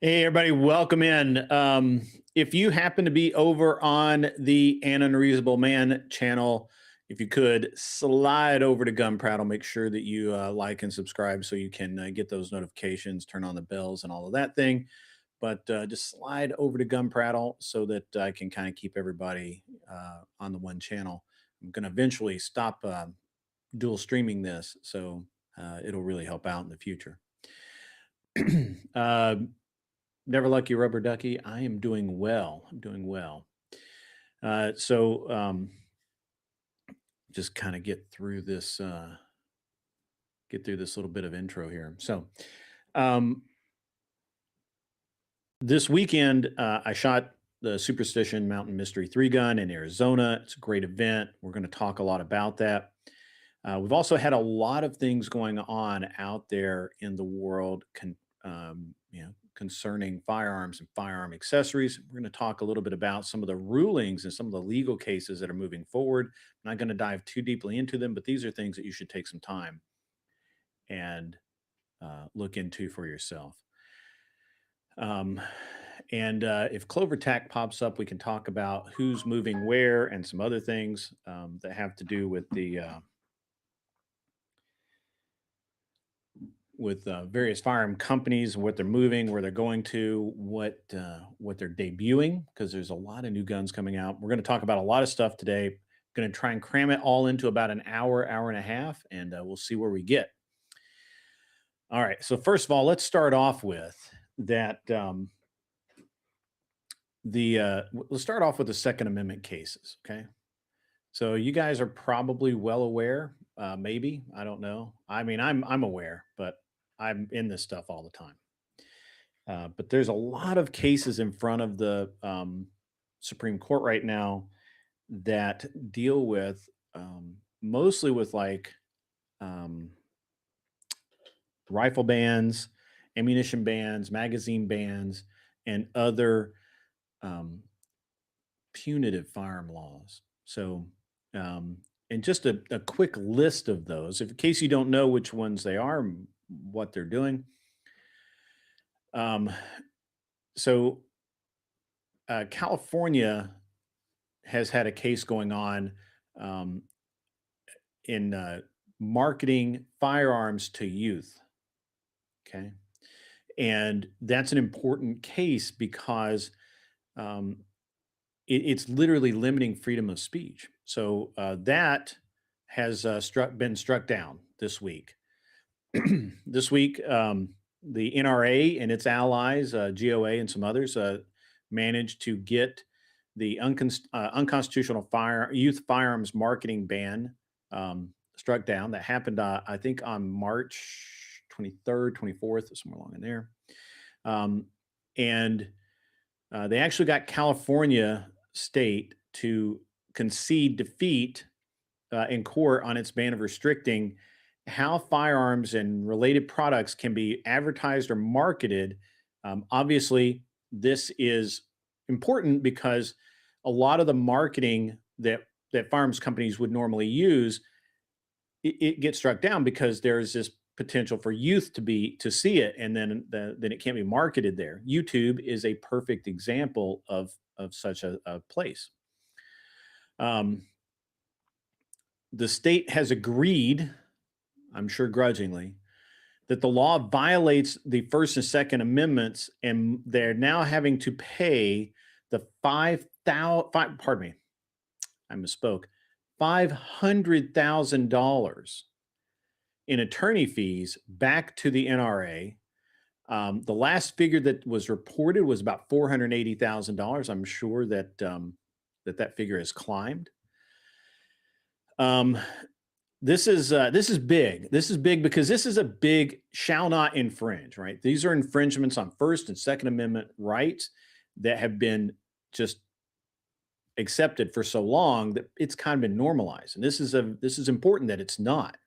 Hey, everybody, welcome in. If you happen to be over on the An Unreasonable Man channel, if you could slide over to Gun Prattle, make sure that you like and subscribe so you can get those notifications, turn on the bells, and all of that thing. But just slide over to Gun Prattle so that I can kind of keep everybody on the one channel. I'm going to eventually stop dual streaming this, so it'll really help out in the future. uh, Never Lucky Rubber Ducky. I am doing well. I'm doing well. So just kind of get through this little bit of intro here. So um, this weekend, I shot the Superstition Mountain Mystery 3 gun in Arizona. It's a great event. We're going to talk a lot about that. We've also had a lot of things going on out there in the world, concerning firearms and firearm accessories. We're going to talk a little bit about some of the rulings and some of the legal cases that are moving forward. I'm not going to dive too deeply into them, but these are things that you should take some time and look into for yourself. Um, and if Clover Tack pops up, we can talk about who's moving where and some other things that have to do with the various firearm companies and what they're moving, where they're going to, what they're debuting, because there's a lot of new guns coming out. We're going to talk about a lot of stuff today. Going to try and cram it all into about an hour, hour and a half, and we'll see where we get. All right. So first of all, let's start off with that. Let's start off with the Second Amendment cases. Okay. So you guys are probably well aware, maybe, I don't know. I mean, I'm aware, but I'm in this stuff all the time. But there's a lot of cases in front of the Supreme Court right now that deal with mostly with like um, rifle bans, ammunition bans, magazine bans, and other um, punitive firearm laws. So, and just a quick list of those, if in case you don't know which ones they are, and what they're doing. Um, so, California has had a case going on um, in marketing firearms to youth. Okay. And that's an important case because um, it's literally limiting freedom of speech. So that has been struck down this week. This week, the NRA and its allies, GOA and some others, managed to get the unconstitutional youth firearms marketing ban struck down. That happened, I think, on March 23rd, 24th, somewhere along in there. And they actually got California state to concede defeat in court on its ban of restricting how firearms and related products can be advertised or marketed. Obviously, this is important because a lot of the marketing that firearms companies would normally use, it gets struck down because there's this potential for youth to see it, and then it can't be marketed there. YouTube is a perfect example of such a place. Um, the state has agreed, I'm sure grudgingly, that the law violates the First and Second Amendments, and they're now having to pay the 5,000. Pardon me, I misspoke. $500,000 in attorney fees back to the NRA. The last figure that was reported was about $480,000. I'm sure that that figure has climbed. This is big. This is big because this is a big shall not infringe, right? These are infringements on First and Second Amendment rights that have been just accepted for so long that it's kind of been normalized. And this is important that it's not.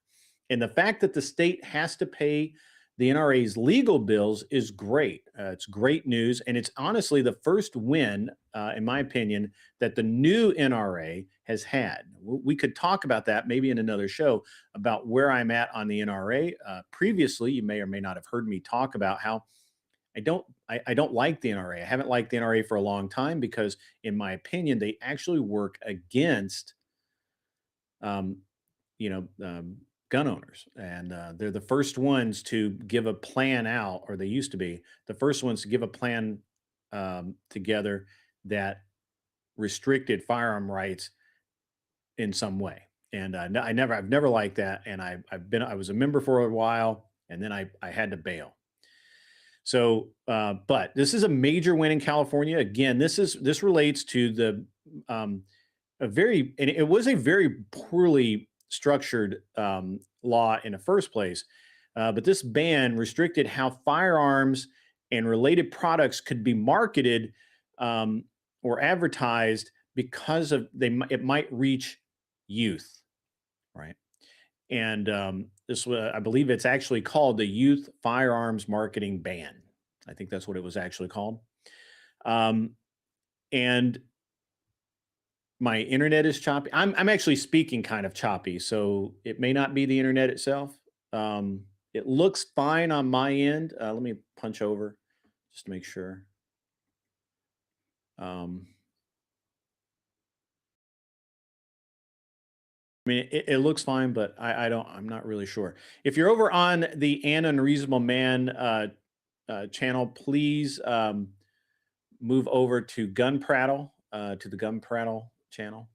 And the fact that the state has to pay the NRA's legal bills is great. It's great news. And it's honestly the first win, in my opinion, that the new NRA has had. We could talk about that maybe in another show about where I'm at on the NRA. Previously, you may or may not have heard me talk about how I don't like the NRA. I haven't liked the NRA for a long time because, in my opinion, they actually work against um, you know, gun owners, and they're the first ones to give a plan out, or they used to be the first ones to give a plan together that restricted firearm rights in some way. And I've never liked that, and I was a member for a while, and then I had to bail. So, but this is a major win in California. Again, this relates to the and it was a very poorly structured law in the first place. But this ban restricted how firearms and related products could be marketed or advertised because of it might reach youth, right? And I believe it's actually called the Youth Firearms Marketing Ban. I think that's what it was actually called. Um, and my internet is choppy. I'm actually speaking kind of choppy, so it may not be the internet itself. It looks fine on my end. Let me punch over just to make sure. Um, I mean, it looks fine, but I'm not really sure. If you're over on the An Unreasonable Man channel, please move over to Gun Prattle, to the Gun Prattle channel.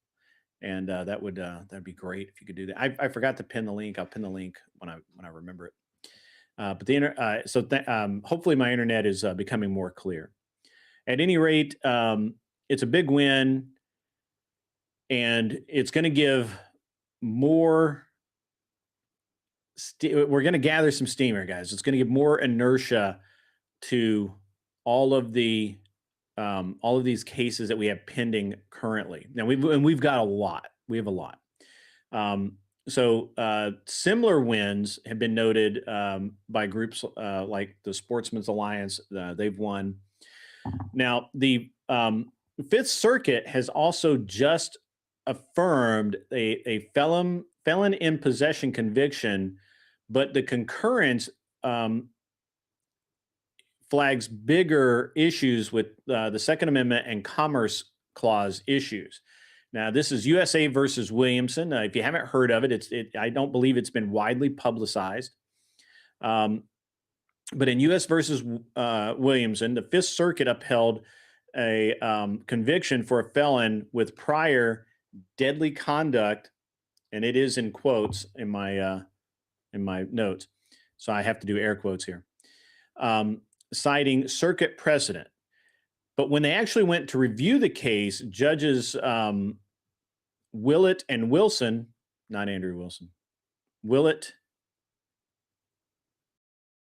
And that'd be great if you could do that. I forgot to pin the link. I'll pin the link when I remember it. But hopefully my internet is becoming more clear. At any rate, it's a big win, and it's going to give more. We're going to gather some steam here, guys. It's going to give more inertia to all of these cases that we have pending currently. Now we've got a lot. We have a lot. Similar wins have been noted by groups like the Sportsmen's Alliance. They've won. Now the Fifth Circuit has also just affirmed a felon in possession conviction, but the concurrence flags bigger issues with the Second Amendment and Commerce Clause issues. Now, this is USA versus Williamson. If you haven't heard of it, I don't believe it's been widely publicized. But in US versus Williamson, the Fifth Circuit upheld a conviction for a felon with prior deadly conduct, and it is in quotes in my notes, so I have to do air quotes here. Citing circuit precedent. But when they actually went to review the case, judges Willett and Wilson, not Andrew Wilson, Willett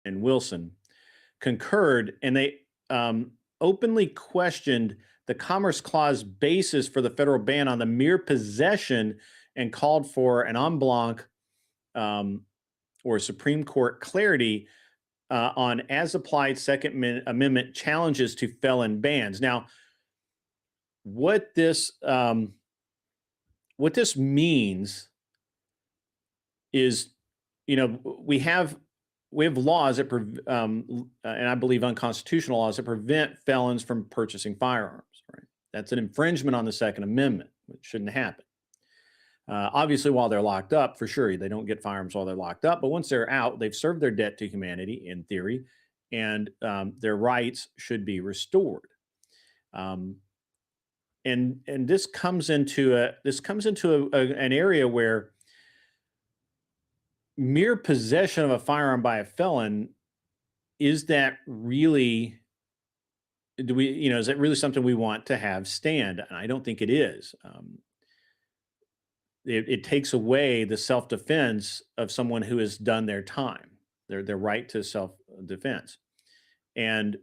and Wilson concurred, and they openly questioned the Commerce Clause basis for the federal ban on the mere possession and called for an en blanc or Supreme Court clarity on as applied Second Amendment challenges to felon bans. Now, what this means is, we have laws that and I believe unconstitutional laws that prevent felons from purchasing firearms. Right? That's an infringement on the Second Amendment, which shouldn't happen. Obviously, while they're locked up, for sure, they don't get firearms while they're locked up. But once they're out, they've served their debt to humanity, in theory, and their rights should be restored. And this comes into an area where mere possession of a firearm by a felon, is that really? Is that really something we want to have stand? And I don't think it is. It takes away the self-defense of someone who has done their time, their right to self-defense. And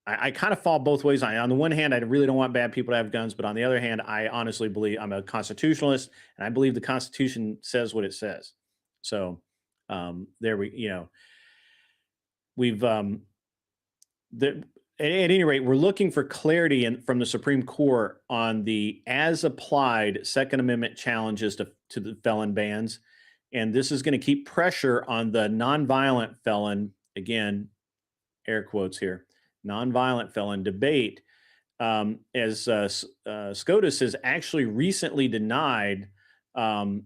I kind of fall both ways. On the one hand, I really don't want bad people to have guns, but on the other hand, I honestly believe, I'm a constitutionalist, and I believe the Constitution says what it says. So we've at any rate, we're looking for clarity from the Supreme Court on the as applied Second Amendment challenges to the felon bans. And this is going to keep pressure on the nonviolent felon, again, air quotes here, nonviolent felon debate, as SCOTUS has actually recently denied um,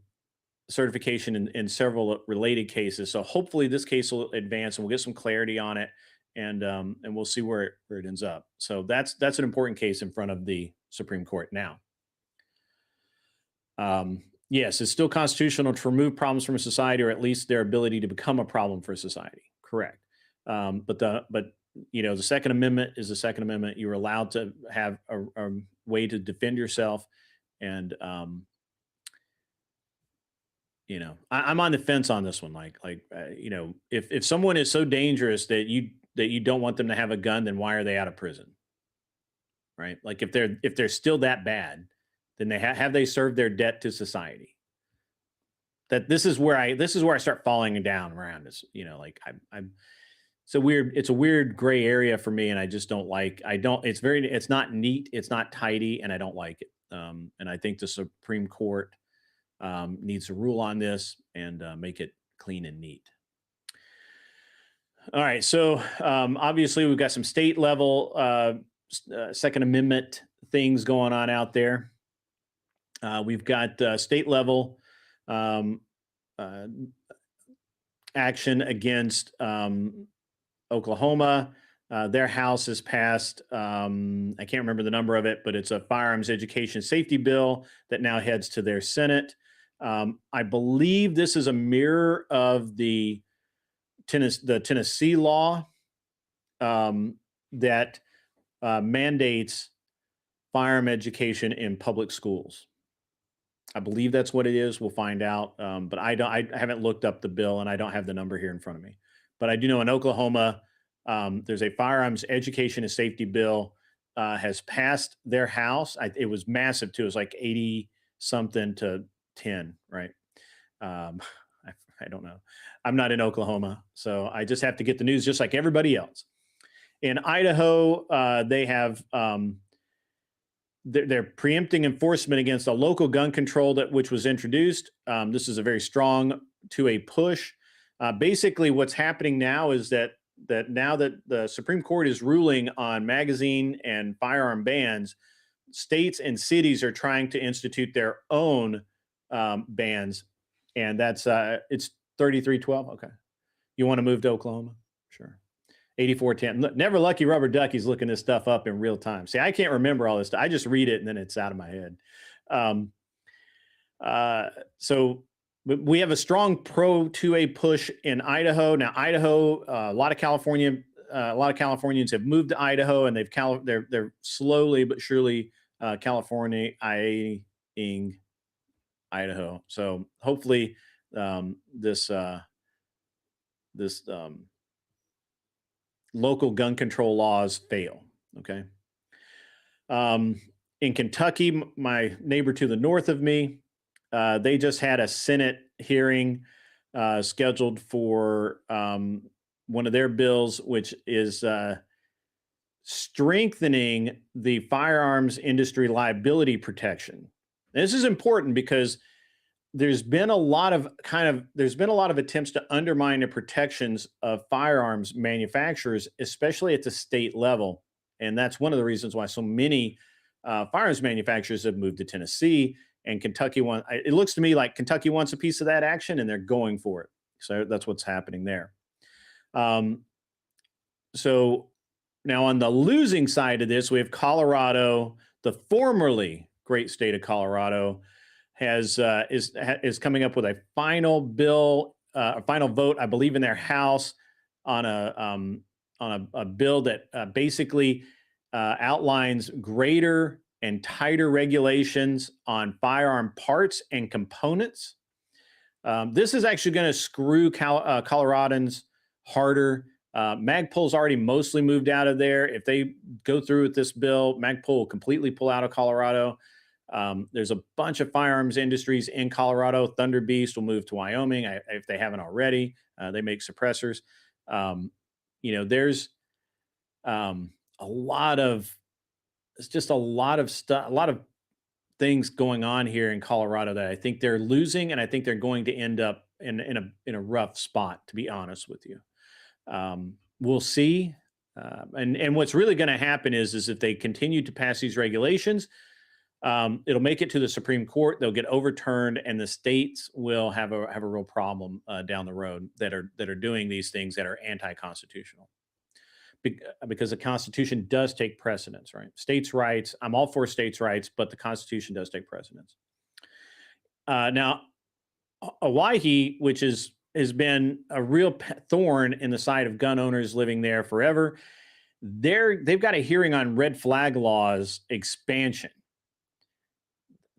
certification in several related cases. So hopefully this case will advance and we'll get some clarity on it, and we'll see where it ends up. So that's an important case in front of the Supreme Court now. Yes, it's still constitutional to remove problems from a society, or at least their ability to become a problem for society. Correct. But the Second Amendment is the Second Amendment. You're allowed to have a way to defend yourself, and I'm on the fence on this one. If someone is so dangerous that you don't want them to have a gun, then why are they out of prison? Right? Like if they're still that bad, then have they served their debt to society? That this is where I start falling down around this. Like I'm it's a weird gray area for me, and I just don't like. I don't. It's not neat. It's not tidy, and I don't like it. And I think the Supreme Court needs to rule on this and make it clean and neat. All right. So obviously, we've got some state level Second Amendment things going on out there. We've got state level um, uh, action against Oklahoma. Their house has passed, I can't remember the number of it, but it's a firearms education safety bill that now heads to their Senate. I believe this is a mirror of the Tennessee law that mandates firearm education in public schools. I believe that's what it is. We'll find out. But I haven't looked up the bill, and I don't have the number here in front of me. But I do know in Oklahoma, there's a firearms education and safety bill has passed their house. It was massive too. It was like 80 something to 10, right? Um, I don't know. I'm not in Oklahoma, so I just have to get the news just like everybody else. In Idaho, they have they're preempting enforcement against a local gun control which was introduced. This is a very strong 2A push. Basically, what's happening now is that now that the Supreme Court is ruling on magazine and firearm bans, states and cities are trying to institute their own bans, and that's it's 3312. Okay, you want to move to Oklahoma? Sure. 8410. Never Lucky Rubber Ducky's looking this stuff up in real time. See, I can't remember all this stuff. I just read it and then it's out of my head. So we have a strong pro 2A push in Idaho. Now, Idaho, a lot of Californians have moved to Idaho, and they're slowly but surely California-ing Idaho. So hopefully this local gun control laws fail. Okay. In Kentucky, my neighbor to the north of me, they just had a Senate hearing scheduled for one of their bills, which is strengthening the firearms industry liability protection. This is important because there's been a lot of attempts to undermine the protections of firearms manufacturers, especially at the state level. And that's one of the reasons why so many firearms manufacturers have moved to Tennessee, and Kentucky it looks to me like Kentucky wants a piece of that action, and they're going for it. So that's what's happening there. So now on the losing side of this, we have Colorado, the formerly great state of Colorado, is coming up with a final bill, a final vote, I believe, in their House on a bill that basically outlines greater and tighter regulations on firearm parts and components. This is actually going to screw Coloradans harder. Magpul's already mostly moved out of there. If they go through with this bill, Magpul will completely pull out of Colorado. There's a bunch of firearms industries in Colorado. Thunder Beast will move to Wyoming if they haven't already. They make suppressors. There's a lot of stuff, a lot of things going on here in Colorado that I think they're losing, and I think they're going to end up in a rough spot, to be honest with you. We'll see. And what's really going to happen is if they continue to pass these regulations, it'll make it to the Supreme Court. They'll get overturned, and the states will have a real problem down the road that are doing these things that are anti-constitutional. Because the Constitution does take precedence, right? States' rights. I'm all for states' rights, but the Constitution does take precedence. Now, Hawaii, which has been a real thorn in the side of gun owners living there forever, they've got a hearing on red flag laws expansion.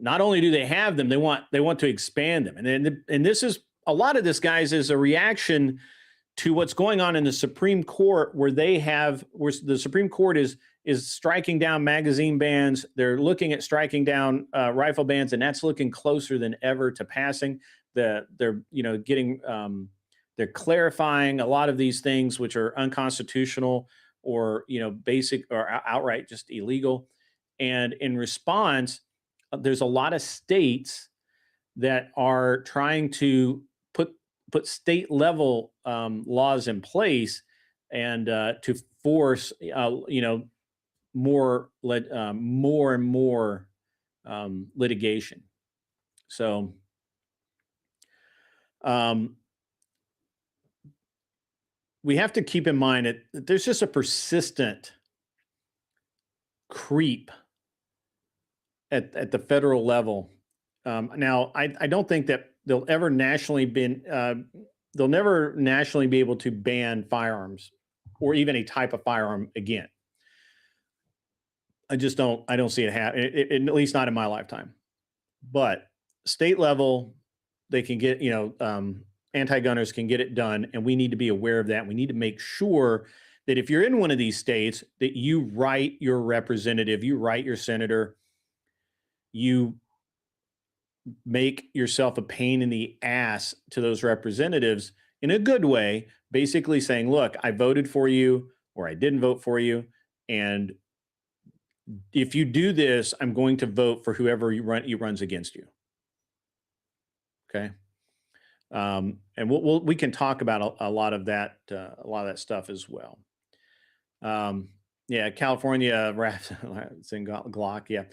Not only do they have them, they want to expand them, and this is a lot of this, guys, is a reaction to what's going on in the Supreme Court, where the Supreme Court is striking down magazine bans. They're looking at striking down rifle bans, and that's looking closer than ever to passing. They're clarifying a lot of these things which are unconstitutional or basic or outright just illegal. And in response, there's a lot of states that are trying to put state level laws in place and to force more and more litigation. So we have to keep in mind that there's just a persistent creep at the federal level. Now, I don't think that they'll never nationally be able to ban firearms or even a type of firearm again. I don't see it happen, at least not in my lifetime. But state level, they can get, anti-gunners can get it done, and we need to be aware of that. We need to make sure that if you're in one of these states, that you write your representative, you write your senator, you make yourself a pain in the ass to those representatives in a good way, basically saying, look, I voted for you or I didn't vote for you. And if you do this, I'm going to vote for whoever runs against you. Okay. And we can talk about a lot of that stuff as well. Yeah, California Glock. Yeah.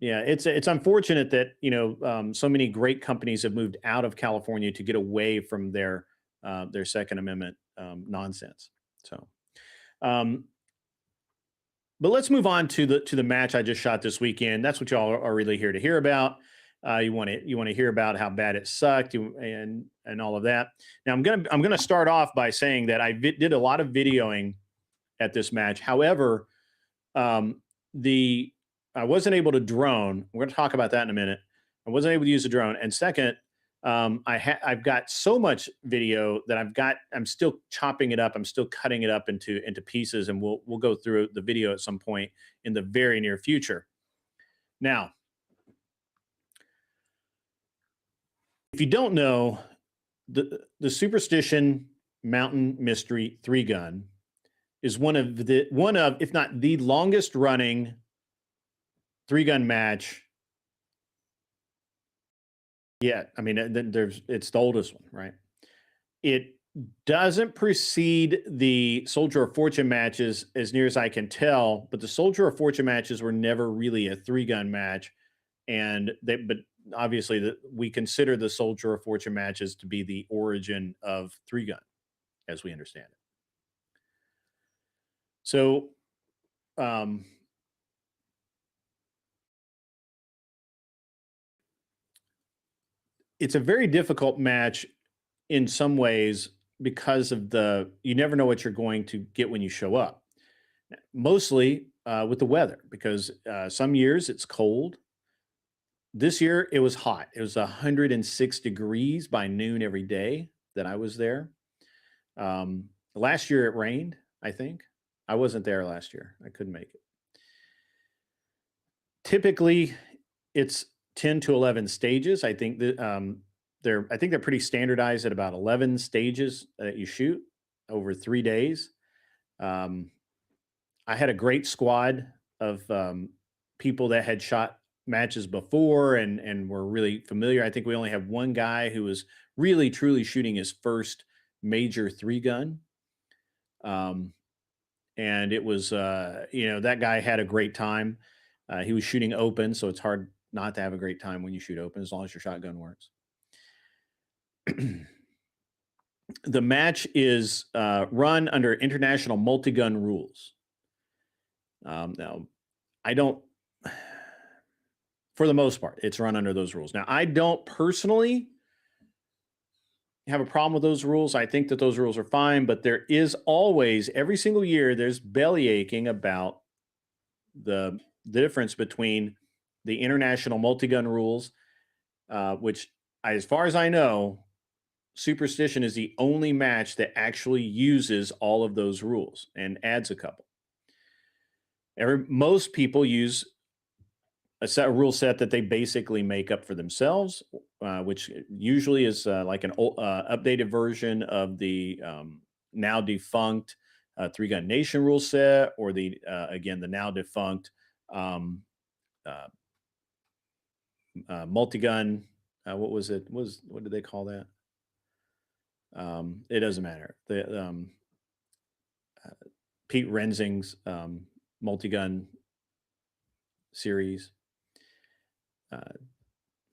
Yeah, it's unfortunate that so many great companies have moved out of California to get away from their Second Amendment nonsense. So, but let's move on to the match I just shot this weekend. That's what y'all are really here to hear about. You want to hear about how bad it sucked and all of that. Now I'm gonna start off by saying that I did a lot of videoing at this match. However, I wasn't able to drone. We're going to talk about that in a minute. I wasn't able to use a drone. And second, I've got so much video that I'm still chopping it up. I'm still cutting it up into pieces, and we'll go through the video at some point in the very near future. Now, if you don't know, the Superstition Mountain Mystery 3-gun is one of, if not the longest running 3-gun match yet. I mean, it's the oldest one, right? It doesn't precede the Soldier of Fortune matches as near as I can tell, but the Soldier of Fortune matches were never really a 3-gun match. But obviously we consider the Soldier of Fortune matches to be the origin of 3-gun as we understand it. So, it's a very difficult match in some ways because of you never know what you're going to get when you show up. Mostly with the weather, because some years it's cold. This year it was hot. It was 106 degrees by noon every day that I was there. Last year it rained, I think. I wasn't there last year. I couldn't make it. Typically, it's 10 to 11 stages. I think that they're pretty standardized at about 11 stages that you shoot over 3 days. I had a great squad of people that had shot matches before and were really familiar. I think we only have one guy who was really truly shooting his first major 3-gun. Um, and it was, that guy had a great time. He was shooting open, so it's hard not to have a great time when you shoot open as long as your shotgun works. The match is run under international multi-gun rules. Now, I don't, for the most part, it's run under those rules. Now, I don't personally have a problem with those rules. I think that those rules are fine, but there is always, every single year, there's belly aching about the difference between the international multi-gun rules, which, as far as I know, Superstition is the only match that actually uses all of those rules and adds a couple. Most people use a rule set that they basically make up for themselves, which usually is like an updated version of the now defunct Three Gun Nation rule set, or the now defunct um, uh, multi-gun. What was it? What did they call that? It doesn't matter. Pete Renzing's multi-gun series.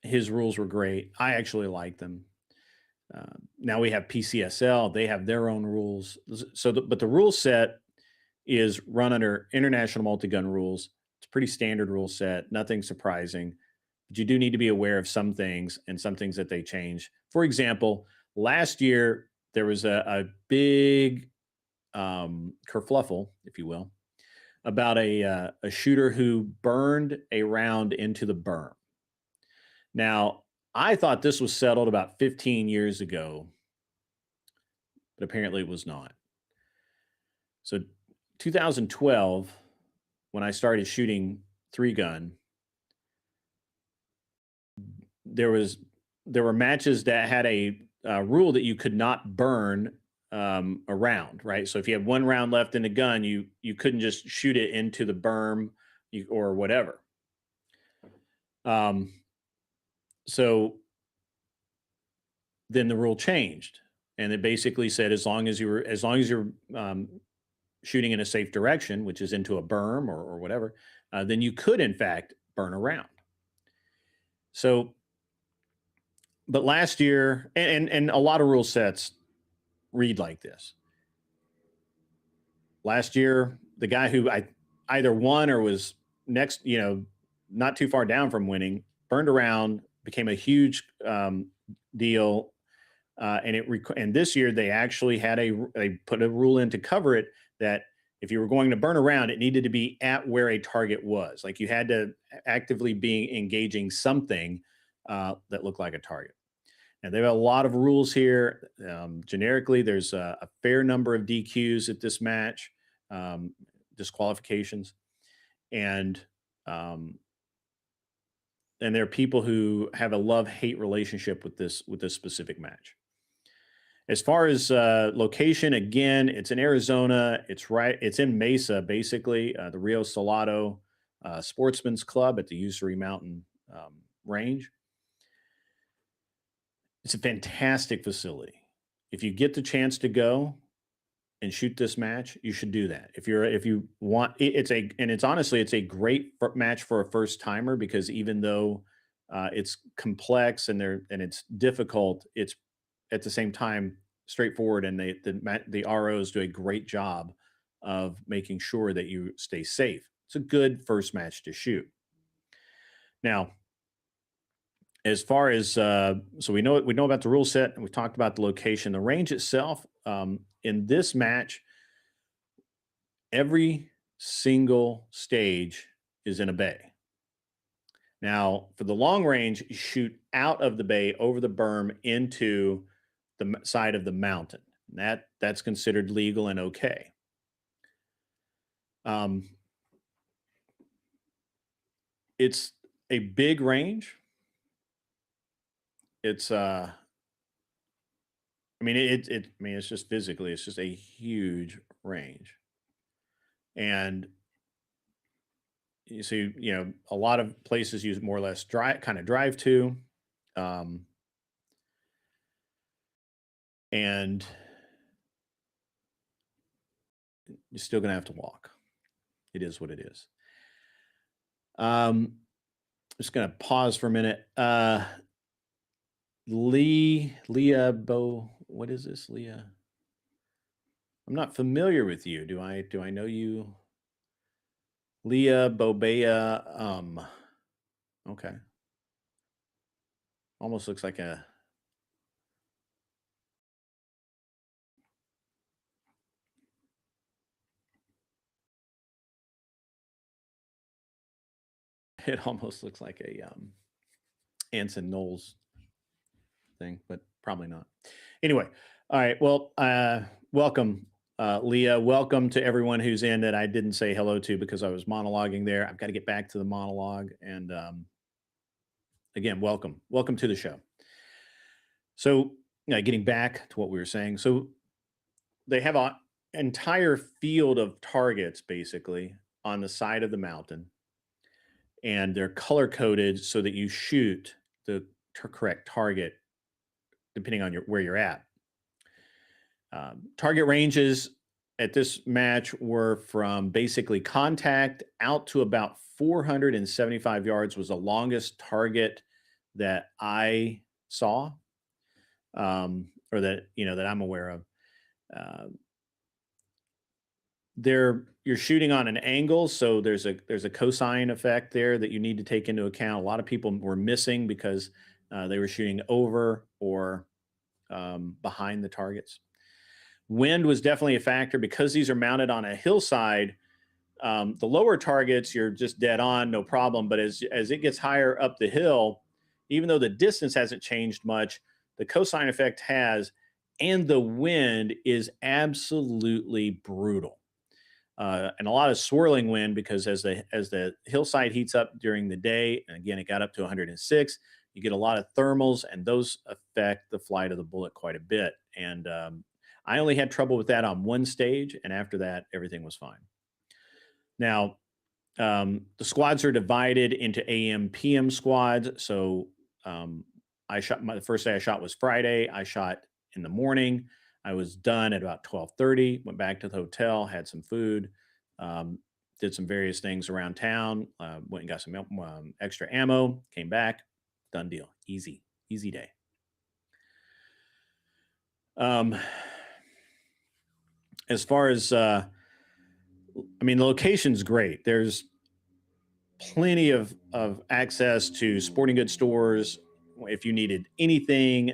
His rules were great. I actually like them. Now we have PCSL. They have their own rules. But the rule set is run under international multi-gun rules. It's a pretty standard rule set. Nothing surprising. But you do need to be aware of some things and some things that they change. For example, last year there was a big kerfluffle, if you will, about a shooter who burned a round into the berm. Now, I thought this was settled about 15 years ago, but apparently it was not. So 2012, when I started shooting three gun, there were matches that had a rule that you could not burn a round, right? So if you had one round left in the gun, you couldn't just shoot it into the berm or whatever. So then the rule changed, and it basically said as long as you're shooting in a safe direction, which is into a berm or whatever, then you could in fact burn a round. So, but last year, and a lot of rule sets read like this. Last year, the guy who I either won or was next, not too far down from winning, burned around, became a huge deal. And this year they actually they put a rule in to cover it that if you were going to burn around, it needed to be at where a target was. Like you had to actively be engaging something that looked like a target. And they have a lot of rules here. Generically, there's a fair number of DQs at this match, disqualifications, and there are people who have a love-hate relationship with this specific match. As far as location, again, it's in Arizona. It's in Mesa, basically, the Rio Salado Sportsman's Club at the Usury Mountain Range. It's a fantastic facility. If you get the chance to go and shoot this match, you should do that. If you want, it's honestly, it's a great match for a first timer, because even though it's complex and it's difficult, it's at the same time straightforward, and the ROs do a great job of making sure that you stay safe. It's a good first match to shoot. Now, as far as so we know about the rule set, and we talked about the location, the range itself. In this match, every single stage is in a bay. Now, for the long range, you shoot out of the bay over the berm into the side of the mountain. That's considered legal and okay. It's a big range. It's it's just physically, it's just a huge range. And you see, a lot of places use more or less drive to. And you're still going to have to walk. It is what it is. Just going to pause for a minute. Leah Bo, what is this, Leah? I'm not familiar with you. Do I know you? Leah Bobea. Okay. Almost looks like a. It almost looks like a Anson Knowles thing, but probably not. Anyway, all right. Well, welcome, Leah. Welcome to everyone who's in that I didn't say hello to because I was monologuing there. I've got to get back to the monologue. And again, welcome. Welcome to the show. So, getting back to what we were saying. So, they have an entire field of targets basically on the side of the mountain, and they're color coded so that you shoot the correct target depending on where you're at. Target ranges at this match were from basically contact out to about 475 yards was the longest target that I saw, or that that I'm aware of. You're shooting on an angle, so there's a cosine effect there that you need to take into account. A lot of people were missing because they were shooting over or behind the targets. Wind was definitely a factor because these are mounted on a hillside. The lower targets, you're just dead on, no problem. But as it gets higher up the hill, even though the distance hasn't changed much, the cosine effect has, and the wind is absolutely brutal. And a lot of swirling wind because as the hillside heats up during the day, and again, it got up to 106, you get a lot of thermals, and those affect the flight of the bullet quite a bit. And I only had trouble with that on one stage, and after that, everything was fine. Now, the squads are divided into AM, PM squads. So I shot the first day I shot was Friday. I shot in the morning. I was done at about 12:30. Went back to the hotel, had some food, did some various things around town. Went and got some extra ammo. Came back, done deal. Easy day. As far as the location's great. There's plenty of access to sporting goods stores. If you needed anything,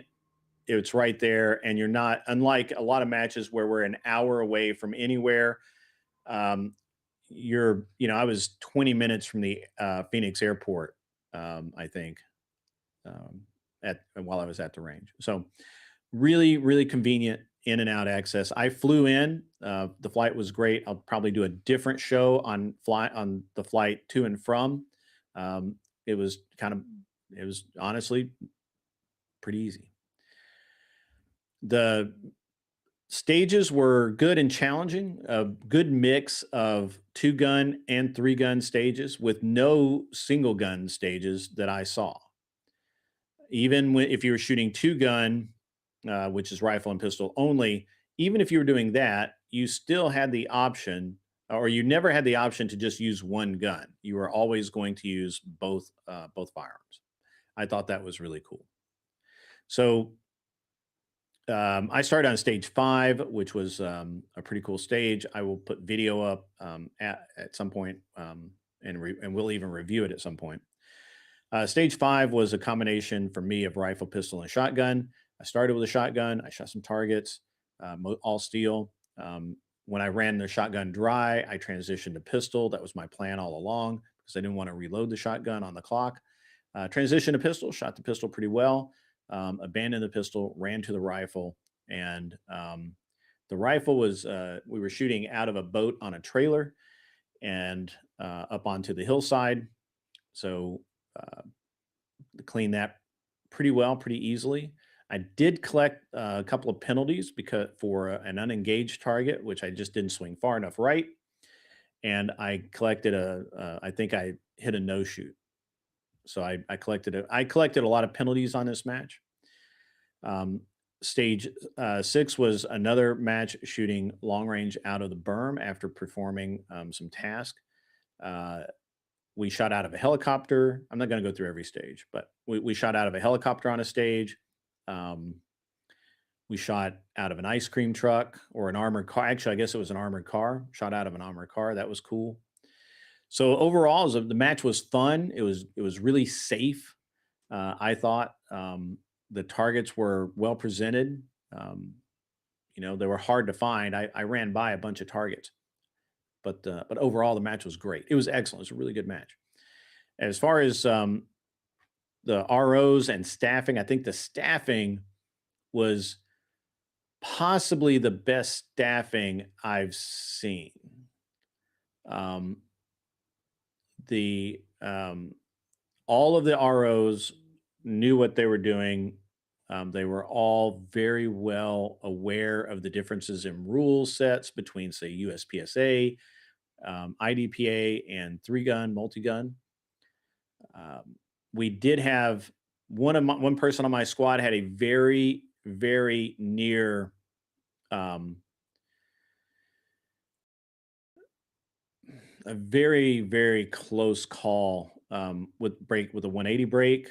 it's right there. And you're not, unlike a lot of matches where we're an hour away from anywhere. I was 20 minutes from the Phoenix airport, I think, while I was at the range. So really, really convenient in and out access. I flew in. The flight was great. I'll probably do a different show on the flight to and from. It was honestly pretty easy. The stages were good and challenging, a good mix of 2-gun and 3-gun stages with no single gun stages that I saw. Even if you were shooting 2-gun, which is rifle and pistol only, even if you were doing that, you still had the option, or you never had the option to just use one gun. You were always going to use both firearms. I thought that was really cool. So I started on stage 5, which was a pretty cool stage. I will put video up at some point, and we'll even review it at some point. Stage 5 was a combination for me of rifle, pistol, and shotgun. I started with a shotgun. I shot some targets, all steel. When I ran the shotgun dry, I transitioned to pistol. That was my plan all along because I didn't want to reload the shotgun on the clock. Transitioned to pistol, shot the pistol pretty well. Abandoned the pistol, ran to the rifle, and the rifle was we were shooting out of a boat on a trailer and up onto the hillside. So cleaned that pretty well, pretty easily. I did collect a couple of penalties because for an unengaged target, which I just didn't swing far enough right, and I collected I think I hit a no shoot. So I collected a lot of penalties on this match. Stage 6 was another match shooting long range out of the berm after performing some task. Uh, we shot out of a helicopter. I'm not going to go through every stage, but we shot out of a helicopter on a stage. Um, we shot out of an ice cream truck or an armored car. Actually, I guess it was an armored car. Shot out of an armored car. That was cool. So overall, the match was fun. It was really safe. I thought the targets were well presented. Um, they were hard to find. I ran by a bunch of targets, but overall the match was great. It was excellent. It was a really good match. As far as the ROs and staffing, I think the staffing was possibly the best staffing I've seen. Um, the All of the ROs knew what they were doing. They were all very well aware of the differences in rule sets between, say, USPSA, IDPA, and three gun, multi gun. We did have one person on my squad had a very, very near um, a very, very close call with a 180 break.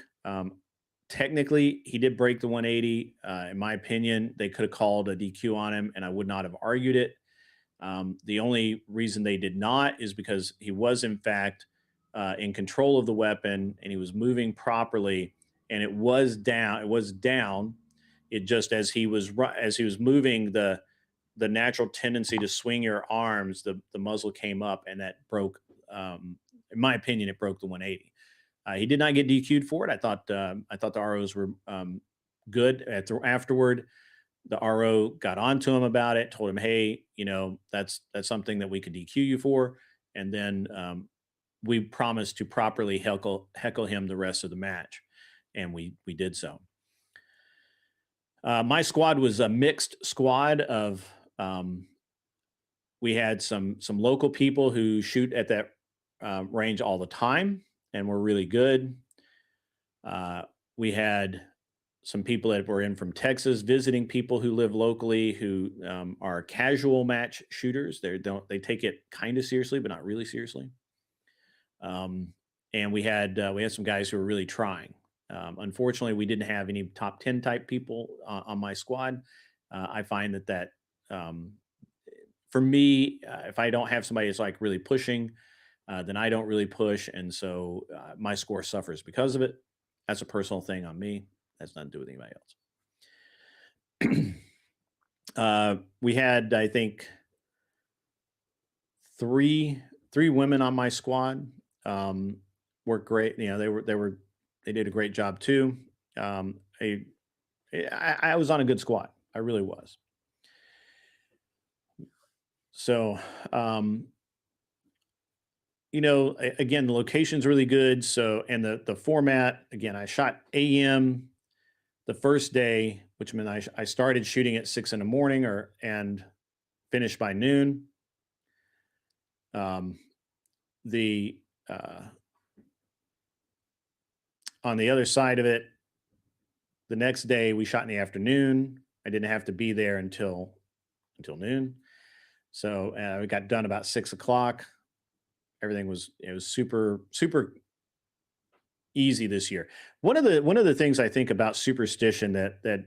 Technically, he did break the 180. In my opinion, they could have called a DQ on him, and I would not have argued it. The only reason they did not is because he was, in fact, in control of the weapon and he was moving properly, and it was down. It was down. It just as he was moving, the natural tendency to swing your arms, the muzzle came up, and that broke. In my opinion, it broke the 180. He did not get DQ'd for it. I thought the ROs were good. Afterward, the RO got onto him about it, told him, "Hey, that's something that we could DQ you for," and then we promised to properly heckle him the rest of the match, and we did so. My squad was a mixed squad of. We had some local people who shoot at that range all the time and were really good. We had some people that were in from Texas visiting people who live locally who are casual match shooters. They take it kind of seriously, but not really seriously. And we had some guys who were really trying. Unfortunately, we didn't have any top 10 type people on my squad. I find that for me, if I don't have somebody that's like really pushing, then I don't really push, and so my score suffers because of it. That's a personal thing on me. That's nothing to do with anybody else. We had, I think, three women on my squad. Worked great. They did a great job too. I, I was on a good squad. I really was. So, again, the location's really good. So, and the format, again, I shot AM the first day, which meant I started shooting at 6 in the morning and finished by noon. Um, the On the other side of it, the next day we shot in the afternoon. I didn't have to be there until noon. So we got done about 6 o'clock. It was super easy this year. One of the things I think about Superstition that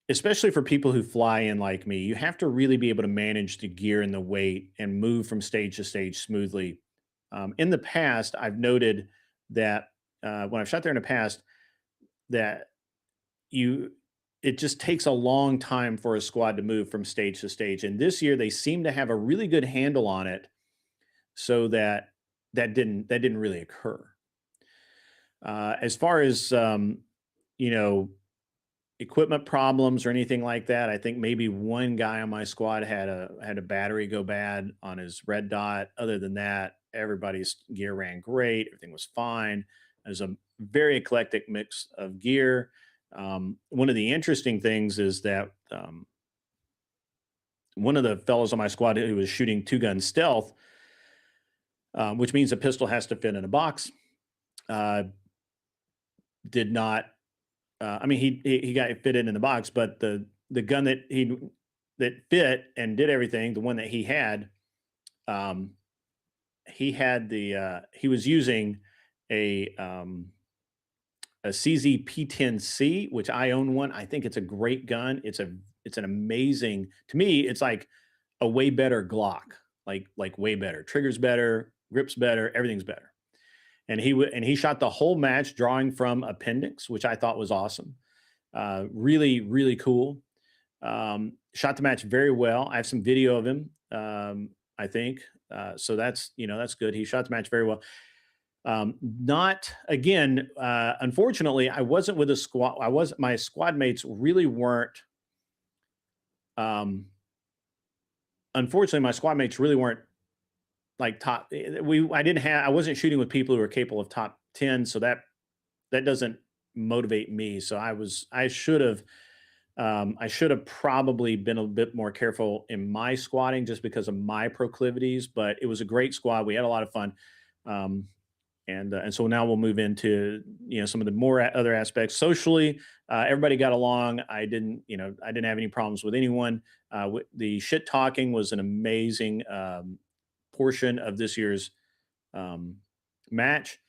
especially for people who fly in like me, you have to really be able to manage the gear and the weight and move from stage to stage smoothly. In the past, I've noted that when I've shot there in the past, that you it just takes a long time for a squad to move from stage to stage. And this year, they seem to have a really good handle on it, so that didn't really occur. As far as you know, equipment problems or anything like that, I think maybe one guy on my squad had a battery go bad on his red dot. Other than that, everybody's gear ran great. Everything was fine. There's a very eclectic mix of gear. One of the interesting things is that one of the fellows on my squad who was shooting two gun stealth, which means a pistol has to fit in a box, uh, did not I mean, he got it fitted in the box, but the gun that fit and did everything, the one that um, he had he was using a a CZ P10C, which I own one. I think it's a great gun. It's an amazing, to me, it's like a way better Glock, like way better. Triggers better, grips better, everything's better. And he shot the whole match drawing from appendix, which I thought was awesome. Really, really cool. Shot the match very well. I have some video of him. I think so. That's, that's good. He shot the match very well. Not again. Unfortunately, I wasn't with a squad. My squad mates really weren't. Um, Unfortunately, my squad mates really weren't like top. I wasn't shooting with people who were capable of top 10. So that doesn't motivate me. So I should have probably been a bit more careful in my squatting just because of my proclivities, but it was a great squad. We had a lot of fun. Um, and so now we'll move into, some of the more other aspects socially. Everybody got along. I didn't have any problems with anyone. The shit talking was an amazing portion of this year's um, match.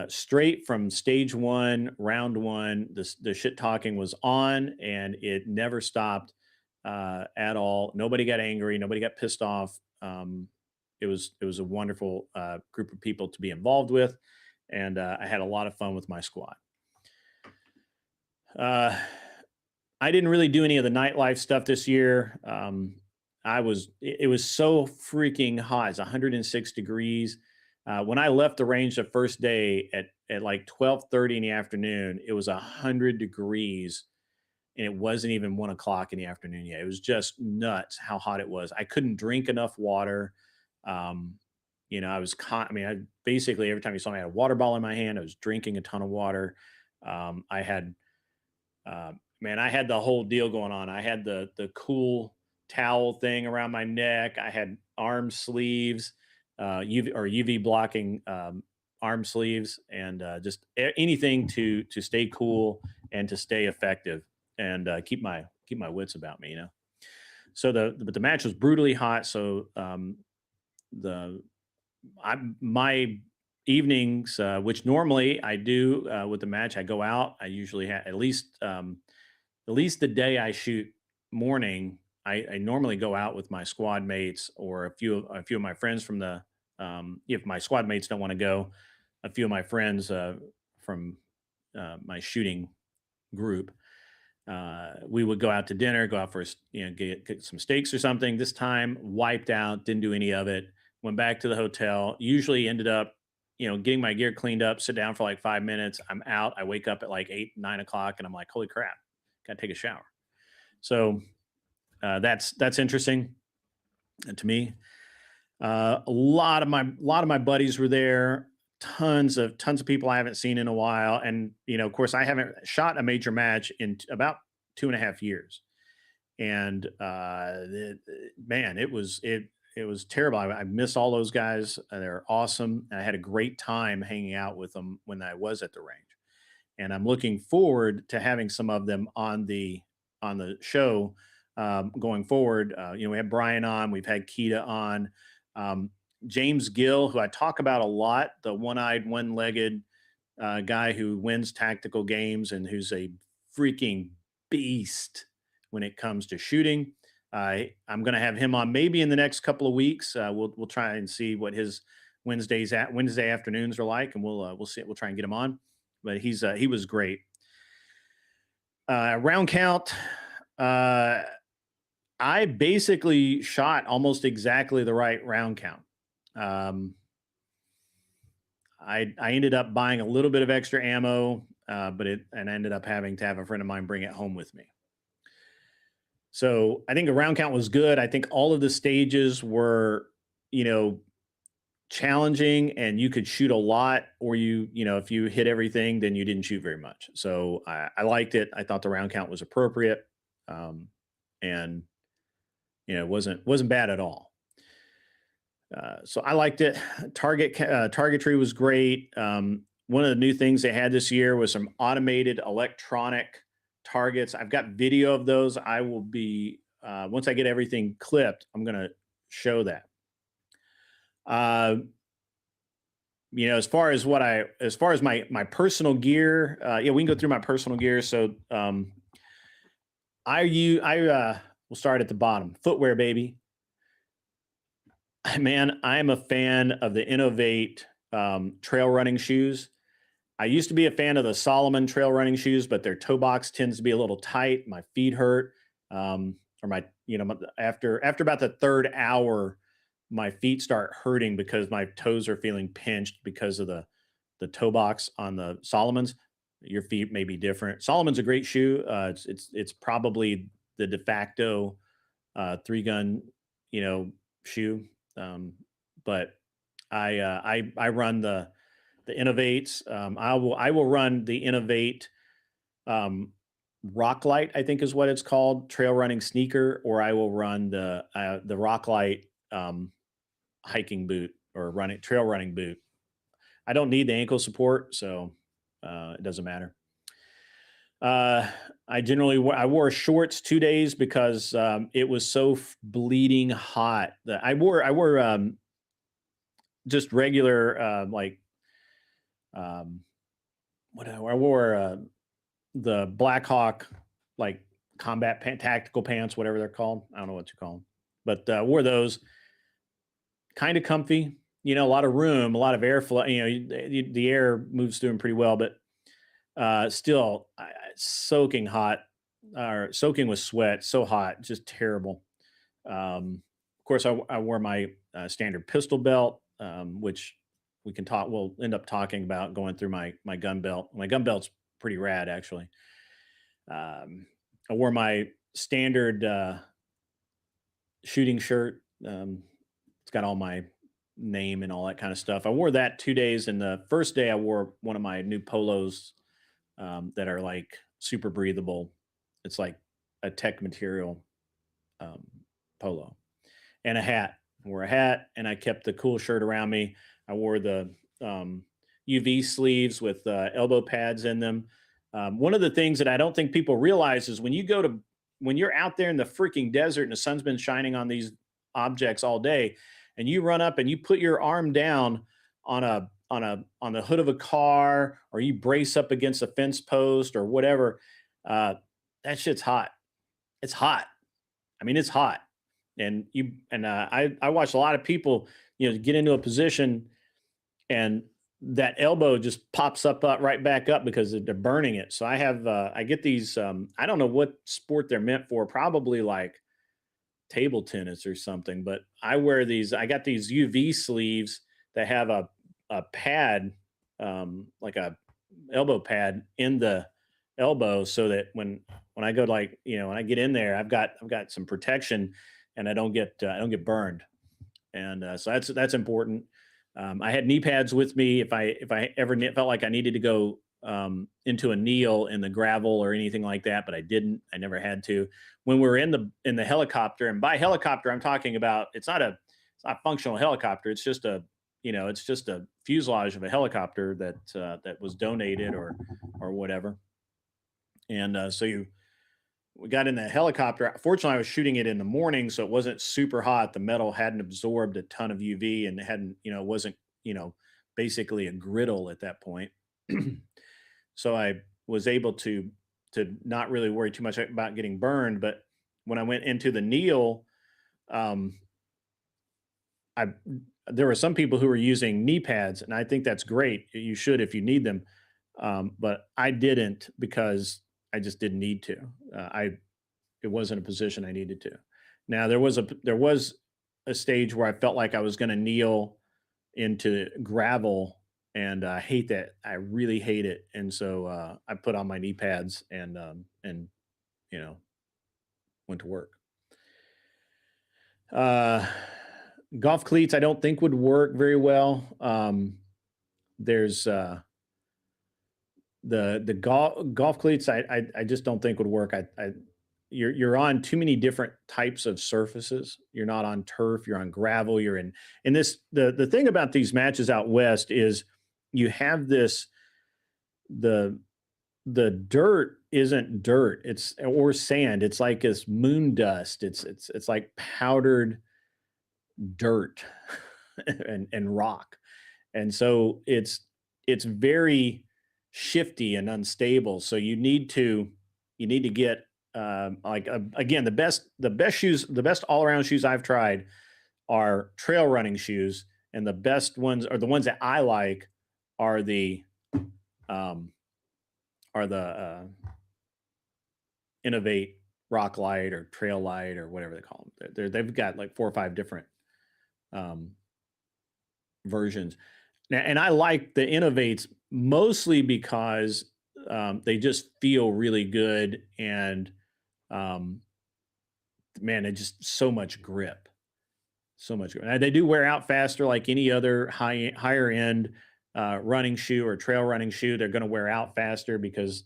Straight from stage one, round one, the shit talking was on, and it never stopped at all. Nobody got angry. Nobody got pissed off. It was a wonderful group of people to be involved with, and I had a lot of fun with my squad. Uh, I didn't really do any of the nightlife stuff this year. It was so freaking hot. It's 106 degrees. When I left the range the first day at like 12:30 in the afternoon, it was 100 degrees, and it wasn't even 1 o'clock in the afternoon yet. It was just nuts how hot it was. I couldn't drink enough water. Um, I mean, I basically every time you saw me, I had a water bottle in my hand. I was drinking a ton of water. I had Man, I had the whole deal going on. I had the cool towel thing around my neck. I had arm sleeves, UV blocking arm sleeves, and just anything to stay cool and to stay effective and keep my wits about me. So but the match was brutally hot. So the my evenings, which normally I do with the match, I go out. I usually have at least the day I shoot morning. I normally go out with my squad mates or a few of my friends from the. If my squad mates don't want to go, a few of my friends from my shooting group. We would go out to dinner, go out for get some steaks or something. This time, wiped out, didn't do any of it. Went back to the hotel. Usually ended up, getting my gear cleaned up. Sit down for like 5 minutes. I'm out. I wake up at like 8, 9 o'clock, and I'm like, holy crap, got to take a shower. So that's interesting to me. A lot of my buddies were there. Tons of people I haven't seen in a while, and of course, I haven't shot a major match in about 2.5 years. And man, it was terrible. I miss all those guys. They're awesome. And I had a great time hanging out with them when I was at the range, and I'm looking forward to having some of them on the show going forward. We had Brian on, we've had Keita on, um, James Gill, who I talk about a lot, the one-eyed, one-legged guy who wins tactical games and who's a freaking beast when it comes to shooting. I'm going to have him on maybe in the next couple of weeks. We'll try and see what his Wednesday afternoons are like, and we'll see. We'll try and get him on. But he was great. Round count. Uh, I basically shot almost exactly the right round count. Um, I ended up buying a little bit of extra ammo, and I ended up having to have a friend of mine bring it home with me. So I think the round count was good. I think all of the stages were, you know, challenging, and you could shoot a lot, or if you hit everything, then you didn't shoot very much. So I liked it. I thought the round count was appropriate, and it wasn't bad at all. So I liked it. Targetry was great. one of the new things they had this year was some automated electronic targets. I've got video of those. I will be once I get everything clipped, I'm going to show that. As far as my personal gear, yeah, we can go through my personal gear. So we'll start at the bottom. Footwear, baby. Man, I'm a fan of the Innovate trail running shoes. I used to be a fan of the Solomon trail running shoes, but their toe box tends to be a little tight. My feet hurt. After about the third hour, my feet start hurting because my toes are feeling pinched because of the toe box on the Solomons. Your feet may be different. Solomon's a great shoe. It's probably the de facto three gun, shoe. But I run the Innovates. I will run the Innovate Rock Light, I think is what it's called, trail running sneaker, or I will run the Rock Light hiking boot or trail running boot. I don't need the ankle support, so it doesn't matter. I wore shorts 2 days because it was so bleeding hot that I wore just regular I wore the Blackhawk like tactical pants, whatever they're called. I don't know what to call them, but wore those. Kind of comfy, a lot of room, a lot of airflow. The air moves through them pretty well, but still soaking hot, or soaking with sweat, so hot, just terrible. Of course, I wore my standard pistol belt, which we'll end up talking about going through my gun belt. My gun belt's pretty rad, actually. I wore my standard shooting shirt. It's got all my name and all that kind of stuff. I wore that 2 days, and the first day I wore one of my new polos that are like super breathable. It's like a tech material polo, and a hat. I wore a hat, and I kept the cool shirt around me. I wore the UV sleeves with elbow pads in them. One of the things that I don't think people realize is when you're out there in the freaking desert and the sun's been shining on these objects all day, and you run up and you put your arm down on the hood of a car, or you brace up against a fence post or whatever, that shit's hot. It's hot. I mean, it's hot. And I watch a lot of people, get into a position and that elbow just pops up right back up because they're burning it. So I get these, I don't know what sport they're meant for, probably like table tennis or something, but I got these UV sleeves that have a pad, like a elbow pad in the elbow, so that when I go when I get in there, I've got some protection, and I don't get burned. And so that's important. I had knee pads with me if I ever felt like I needed to go into a kneel in the gravel or anything like that, but I didn't. I never had to. When we were in the helicopter, and by helicopter I'm talking about, it's not a functional helicopter. It's just a fuselage of a helicopter that was donated or whatever. And we got in the helicopter. Fortunately, I was shooting it in the morning, so it wasn't super hot. The metal hadn't absorbed a ton of UV, and it hadn't, wasn't, basically a griddle at that point. So I was able to not really worry too much about getting burned. But when I went into the kneel, there were some people who were using knee pads, and I think that's great. You should if you need them. But I didn't, because I just didn't need to. It wasn't a position I needed to. Now there was a stage where I felt like I was going to kneel into gravel, and I hate that. I really hate it. And so I put on my knee pads and went to work. Golf cleats I don't think would work very well. There's the golf cleats I just don't think would work. You're on too many different types of surfaces. You're not on turf, you're on gravel, you're in this. The thing about these matches out west is you have this the the dirt isn't dirt, it's or sand, it's like this moon dust, it's like powdered dirt and rock. And so it's very shifty and unstable. So you need to get again, the best shoes, the best all around shoes I've tried are trail running shoes, and the best ones, or the ones that I like, are um, the Innovate Rock Light or Trail Light or whatever they call them. They've got like 4 or 5 different um, versions. Now, and I like the Innovates mostly because they just feel really good, and um, man, it just so much grip, so much grip. And they do wear out faster, like any other higher end running shoe or trail running shoe. They're going to wear out faster because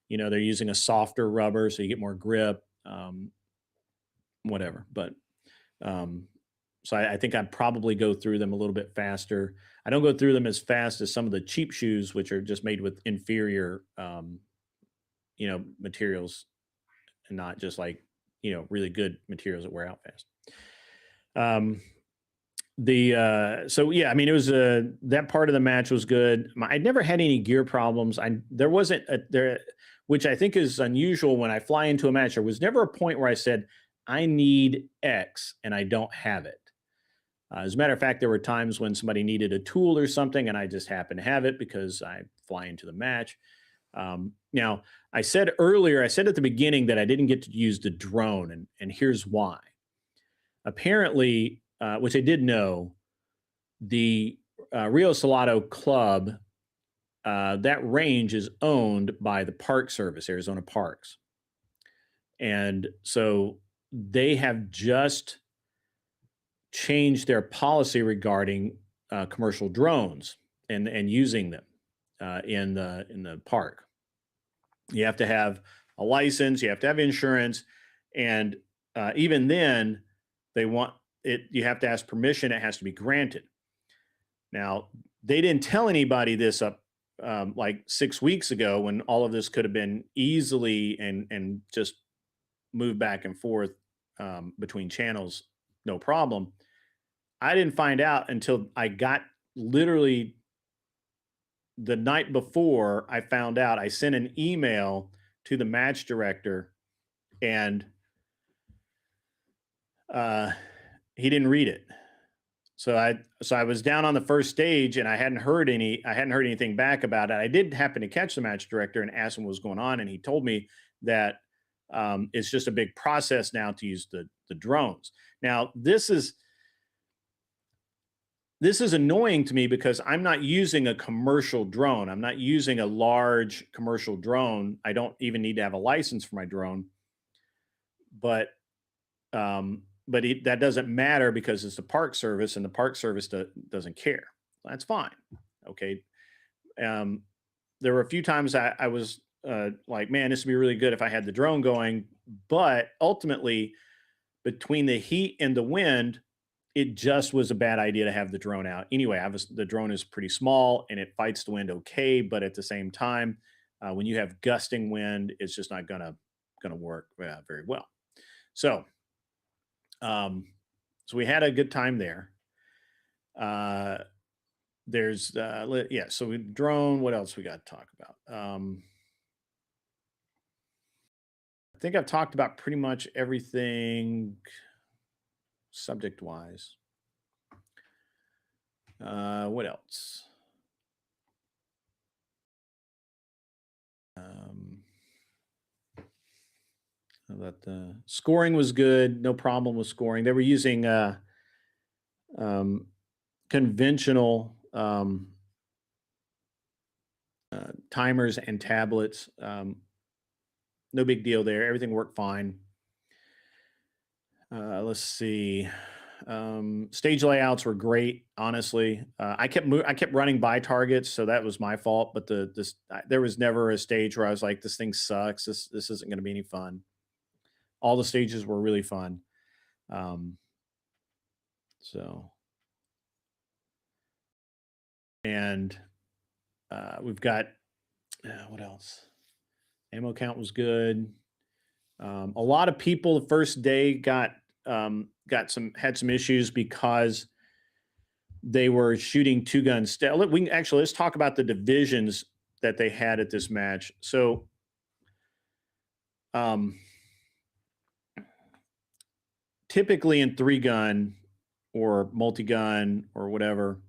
they're using a softer rubber, so you get more grip. Whatever, but um, so I think I'd probably go through them a little bit faster. I don't go through them as fast as some of the cheap shoes, which are just made with inferior, materials, and not just like really good materials that wear out fast. Um, the so yeah, I mean, it was that part of the match was good. I never had any gear problems. There wasn't there, which I think is unusual when I fly into a match. There was never a point where I said I need X and I don't have it. As a matter of fact, there were times when somebody needed a tool or something, and I just happened to have it because I fly into the match. Now, I said earlier, I said at the beginning that I didn't get to use the drone, and here's why. Apparently, which I did know, the Rio Salado Club, that range is owned by the Park Service, Arizona Parks. And so they have just changed their policy regarding commercial drones and using them in the park. You have to have a license, you have to have insurance, and even then, they want it. You have to ask permission. It has to be granted. Now, they didn't tell anybody this up like 6 weeks ago, when all of this could have been easily and just moved back and forth between channels, no problem. I didn't find out until I got literally the night before I found out. I sent an email to the match director, and uh, he didn't read it. So I was down on the first stage, and I hadn't heard anything back about it. I did happen to catch the match director and ask him what was going on, and he told me that it's just a big process now to use the drones. Now, this is annoying to me because I'm not using a commercial drone. I'm not using a large commercial drone. I don't even need to have a license for my drone. But that doesn't matter because it's the Park Service, and the Park Service doesn't care. That's fine. Okay. There were a few times I was like, man, this would be really good if I had the drone going. But ultimately, between the heat and the wind, it just was a bad idea to have the drone out. Anyway, the drone is pretty small and it fights the wind okay, but at the same time, when you have gusting wind, it's just not gonna work very well. So, so we had a good time there. Uh, there's yeah. So we drone. What else we got to talk about? I think I've talked about pretty much everything subject wise. What else? That the scoring was good, no problem with scoring. They were using um, conventional timers and tablets. No big deal there. Everything worked fine. Let's see. Stage layouts were great. Honestly, I kept running by targets, so that was my fault. But there was never a stage where I was like, "This thing sucks. This isn't going to be any fun." All the stages were really fun. Um, so, and we've got What else? Ammo count was good. A lot of people the first day had some issues because they were shooting two guns. Let's talk about the divisions that they had at this match. So, um, typically in three gun or multi gun or whatever,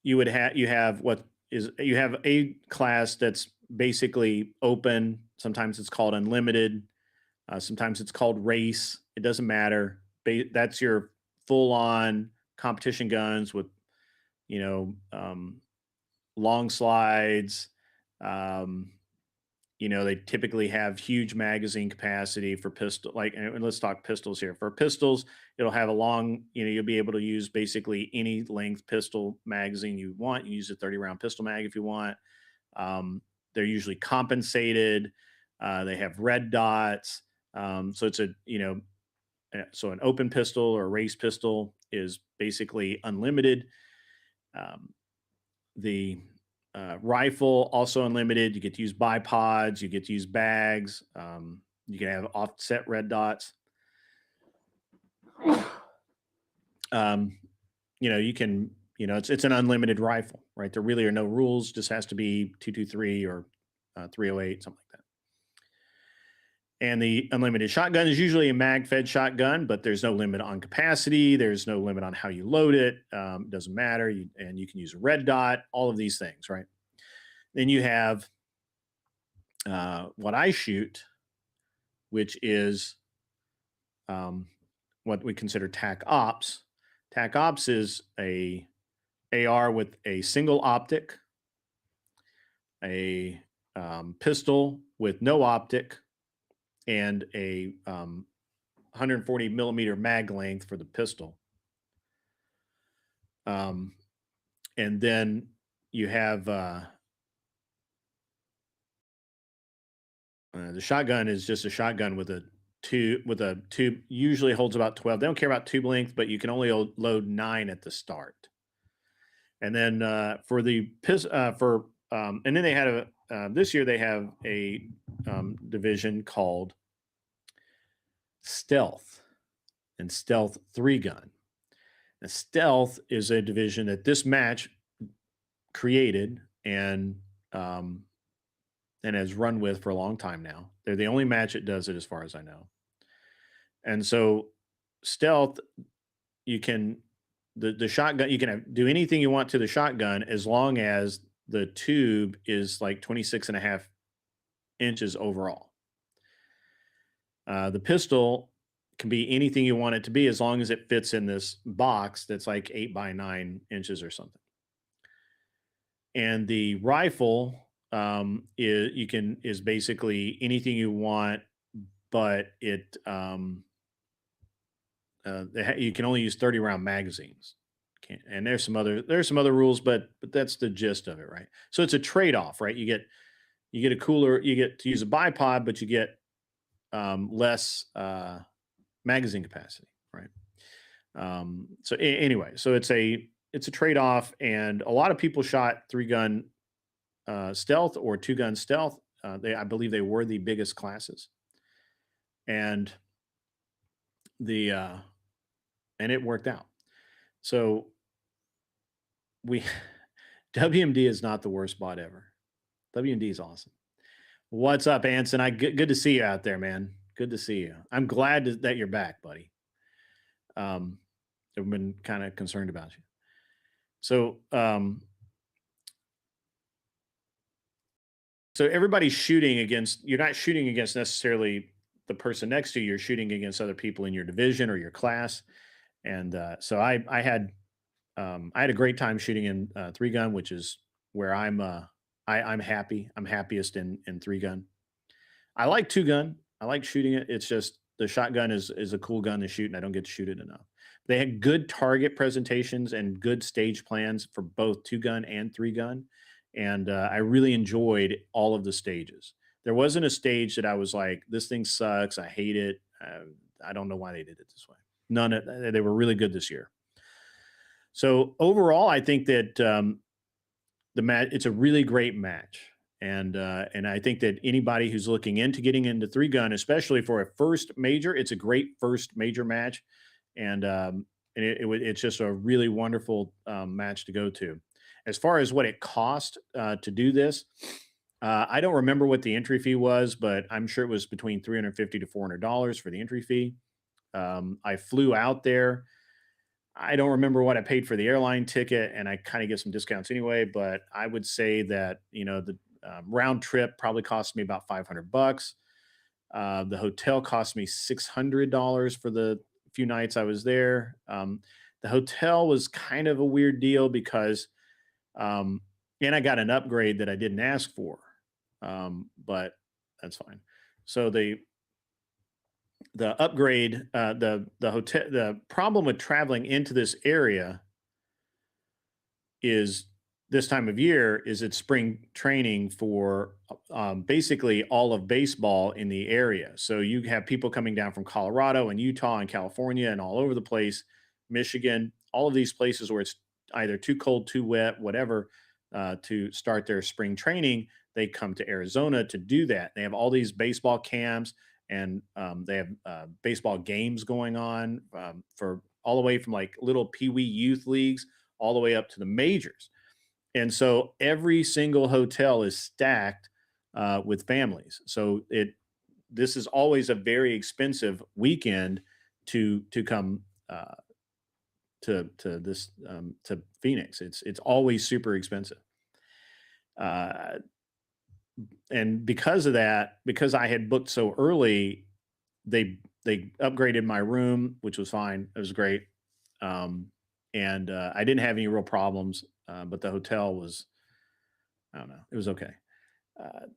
you have a class that's basically open. Sometimes it's called unlimited. Sometimes it's called race. It doesn't matter. That's your full on competition guns with, you know, long slides. Um, they typically have huge magazine capacity for pistol. And let's talk pistols here. For pistols, it'll have a long, you'll be able to use basically any length pistol magazine you want. You use a 30-round pistol mag if you want. They're usually compensated. They have red dots. So so an open pistol or a race pistol is basically unlimited. The rifle also unlimited. You get to use bipods. You get to use bags. You can have offset red dots. You can. It's an unlimited rifle, right? There really are no rules. Just has to be 223 or 308, something like that. And the unlimited shotgun is usually a mag-fed shotgun, but there's no limit on capacity. There's no limit on how you load it. It doesn't matter. And you can use a red dot, all of these things, right? Then you have what I shoot, which is what we consider TAC Ops. TAC Ops is a AR with a single optic, a pistol with no optic, and a 140 millimeter mag length for the pistol. And then you have the shotgun is just a shotgun with a tube. Usually holds about 12. They don't care about tube length, but you can only load 9 at the start. And then for the and then they had this year they have a division called Stealth and Stealth 3-gun. And Stealth is a division that this match created and has run with for a long time now. They're the only match that does it, as far as I know. And so Stealth, you can the shotgun, you can do anything you want to the shotgun as long as the tube is like 26.5 inches overall. The pistol can be anything you want it to be as long as it fits in this box that's like 8 by 9 inches or something. And the rifle is basically anything you want, but it you can only use 30-round magazines. And there's some other rules, but that's the gist of it, right? So it's a trade-off, right? You get a cooler, you get to use a bipod, but you get less magazine capacity, right? Anyway, so it's a trade-off, and a lot of people shot 3-gun stealth or 2-gun stealth. I believe they were the biggest classes, and it worked out. So WMD is not the worst bot ever. WMD is awesome. What's up, Anson? Good to see you out there, man. Good to see you. I'm glad that you're back, buddy. I've been kind of concerned about you. So, so everybody's shooting against. You're not shooting against necessarily the person next to you. You're shooting against other people in your division or your class. And so I had a great time shooting in 3-gun, which is where I'm happy. I'm happiest in 3-gun. I like 2-gun. I like shooting it. It's just the shotgun is a cool gun to shoot, and I don't get to shoot it enough. They had good target presentations and good stage plans for both 2-gun and 3-gun, and I really enjoyed all of the stages. There wasn't a stage that I was like, "This thing sucks. I hate it. I don't know why they did it this way." They were really good this year. So overall, I think that it's a really great match. And I think that anybody who's looking into getting into three gun, especially for a first major, it's a great first major match, and it's just a really wonderful match to go to. As far as what it cost to do this, I don't remember what the entry fee was, but I'm sure it was between $350 to $400 for the entry fee. I flew out there. I don't remember what I paid for the airline ticket, and I kind of get some discounts anyway. But I would say that the round trip probably cost me about $500. The hotel cost me $600 for the few nights I was there. The hotel was kind of a weird deal because, um, and I got an upgrade that I didn't ask for, but that's fine. So the upgrade, the hotel, the problem with traveling into this area is this time of year is it's spring training for basically all of baseball in the area. So you have people coming down from Colorado and Utah and California and all over the place, Michigan, all of these places where it's either too cold, too wet, whatever, to start their spring training. They come to Arizona to do that. They have all these baseball camps and they have baseball games going on for all the way from like little pee wee youth leagues all the way up to the majors. And so every single hotel is stacked with families. So this is always a very expensive weekend to come to Phoenix. It's always super expensive. Uh, and because of that, because I had booked so early, they upgraded my room, which was fine. It was great. Um, and I didn't have any real problems. But the hotel was, I don't know, it was okay. Uh,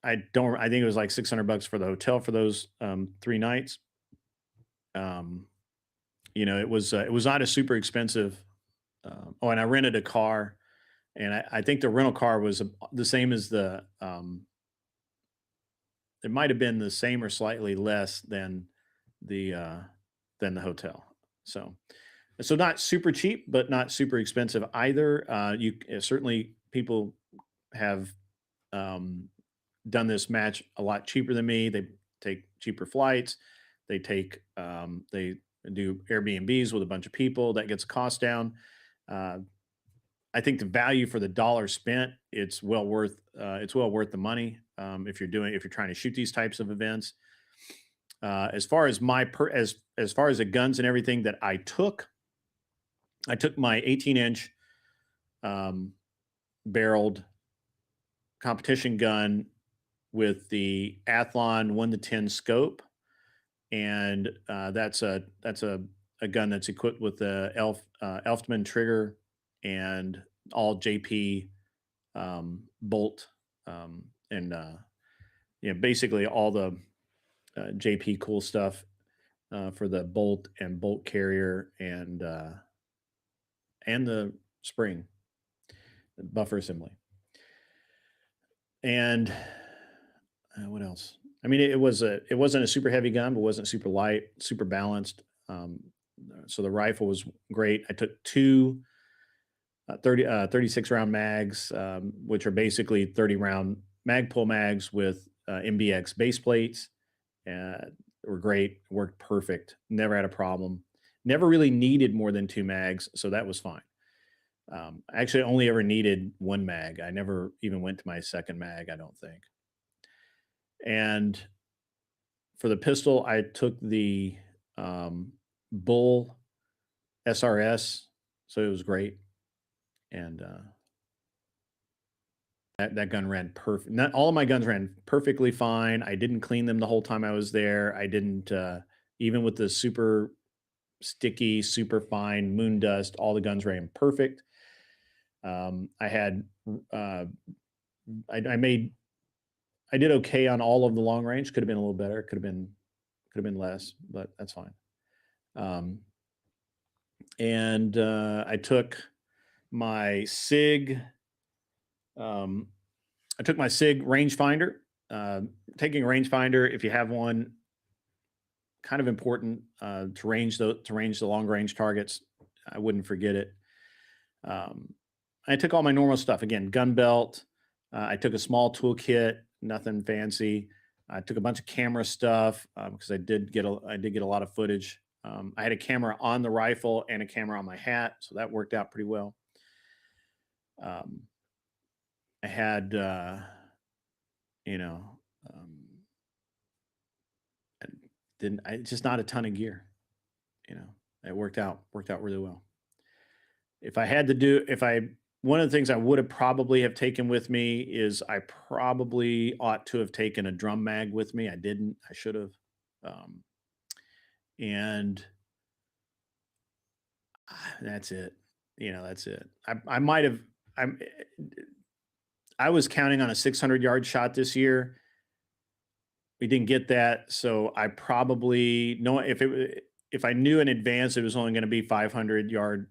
I think it was like $600 for the hotel for those 3 nights. Um, it was not a super expensive. Oh, and I rented a car, and I think the rental car was the same as it might have been the same or slightly less the uh, than the hotel. So not super cheap, but not super expensive either. Certainly people have um, done this match a lot cheaper than me. They take cheaper flights. They do Airbnbs with a bunch of people. That gets cost down. Uh, I think the value for the dollar spent, it's well worth the money if you're trying to shoot these types of events. As far as as far as the guns and everything that I took my 18-inch um, barreled competition gun with the Athlon 1 to 10 scope, and that's a gun that's equipped with the Elftman trigger and all JP bolt and basically all the JP cool stuff for the bolt and bolt carrier and the spring buffer assembly. And what else? I mean, it wasn't a super heavy gun, but wasn't super light, super balanced. So the rifle was great. I took two 36 round mags, which are basically 30 round Magpul mags with MBX base plates. Uh, were great, worked perfect, never had a problem. Never really needed more than two mags, so that was fine. I actually only ever needed one mag. I never even went to my second mag, I don't think. And for the pistol, I took the Bull SRS, so it was great. And that gun ran perfect. Not all of my guns ran perfectly fine. I didn't clean them the whole time I was there. I didn't even with the super sticky, super fine moon dust. All the guns ran perfect. I had uh, I did okay on all of the long range. Could have been a little better. Could have been less, but that's fine. Um, and I took my Sig. Um, I took my Sig rangefinder. Taking a rangefinder, if you have one, kind of important to range the long range targets. I wouldn't forget it. I took all my normal stuff again: gun belt, I took a small toolkit, nothing fancy. I took a bunch of camera stuff because I did get a lot of footage. I had a camera on the rifle and a camera on my hat, so that worked out pretty well. Um, I had, you know, um, and didn't I just not a ton of gear. You know, it worked out really well. If I had to do, if I One of the things I would have probably have taken with me is I probably ought to have taken a drum mag with me. I didn't. I should have. Um, and that's it. That's it. I might have. I'm. I was counting on a 600-yard shot this year. We didn't get that, so I probably know if I knew in advance it was only going to be 500-yard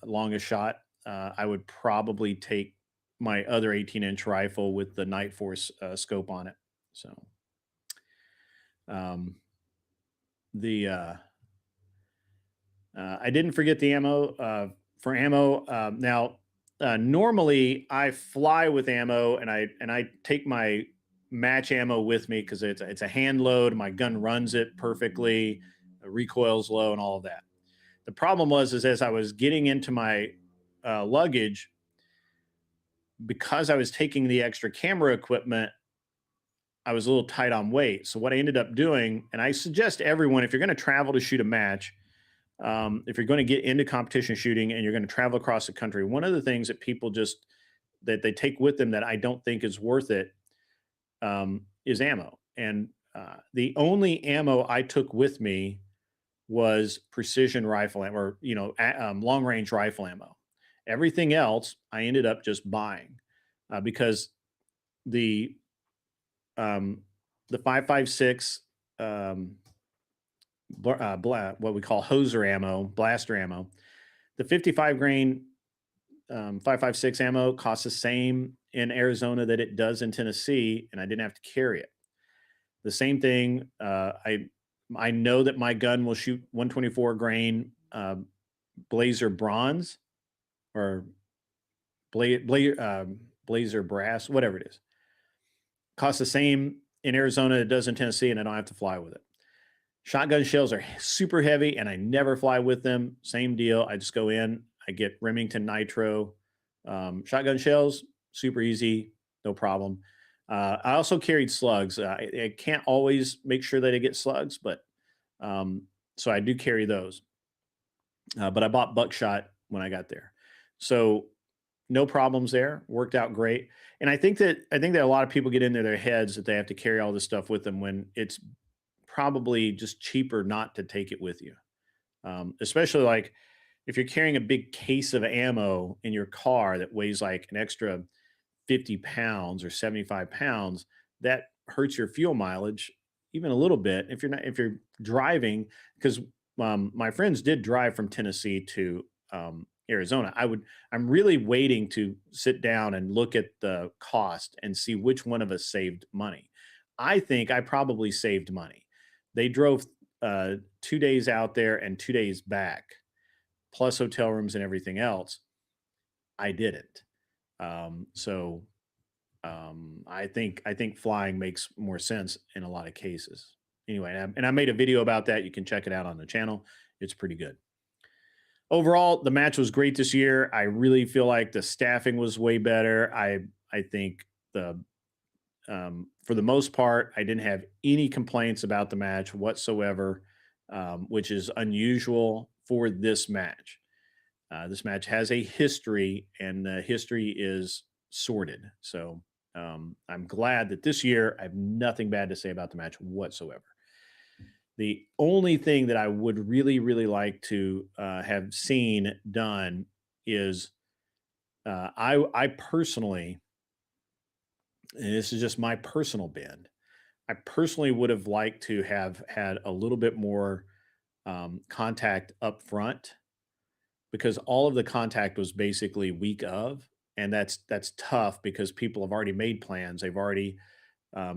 longest shot, I would probably take my other 18-inch rifle with the Night Force scope on it. So um, the I didn't forget the ammo. For ammo, now normally I fly with ammo, and I take my match ammo with me because it's a hand load. My gun runs it perfectly, the recoil's low, and all of that. The problem was is as I was getting into my luggage, because I was taking the extra camera equipment, I was a little tight on weight. So what I ended up doing, and I suggest everyone, if you're going to travel to shoot a match, if you're going to get into competition shooting and you're going to travel across the country, one of the things that people just that they take with them that I don't think is worth it is ammo. And the only ammo I took with me was precision rifle ammo, or long range rifle ammo. Everything else I ended up just buying because the um, the 5.56 um, what we call hoser ammo, blaster ammo, the 55 grain 5.56 ammo costs the same in Arizona that it does in Tennessee, and I didn't have to carry it. The same thing. I know that my gun will shoot 124 grain Blazer bronze or Blazer brass, whatever it is. Costs the same in Arizona it does in Tennessee, and I don't have to fly with it. Shotgun shells are super heavy, and I never fly with them. Same deal. I just go in, I get Remington Nitro. Shotgun shells, super easy, no problem. I also carried slugs. I can't always make sure that I get slugs, but um, so I do carry those. But I bought buckshot when I got there, so no problems there. Worked out great. And I think that a lot of people get into their heads that they have to carry all this stuff with them when it's probably just cheaper not to take it with you. Especially like if you're carrying a big case of ammo in your car that weighs like an extra 50 pounds or 75 pounds, that hurts your fuel mileage even a little bit if you're driving. Because my friends did drive from Tennessee to Arizona. I'm really waiting to sit down and look at the cost and see which one of us saved money. I think I probably saved money. They drove 2 days out there and 2 days back, plus hotel rooms and everything else. I didn't. So I think flying makes more sense in a lot of cases. Anyway, and I made a video about that. You can check it out on the channel. It's pretty good. Overall, the match was great this year. I really feel like the staffing was way better. I think the for the most part, I didn't have any complaints about the match whatsoever, which is unusual for this match. This match has a history, and the history is sorted. So I'm glad that this year I have nothing bad to say about the match whatsoever. The only thing that I would really, really like to have seen done is I personally, and this is just my personal bend, I personally would have liked to have had a little bit more contact up front because all of the contact was basically week of, and that's tough because people have already made plans. They've already a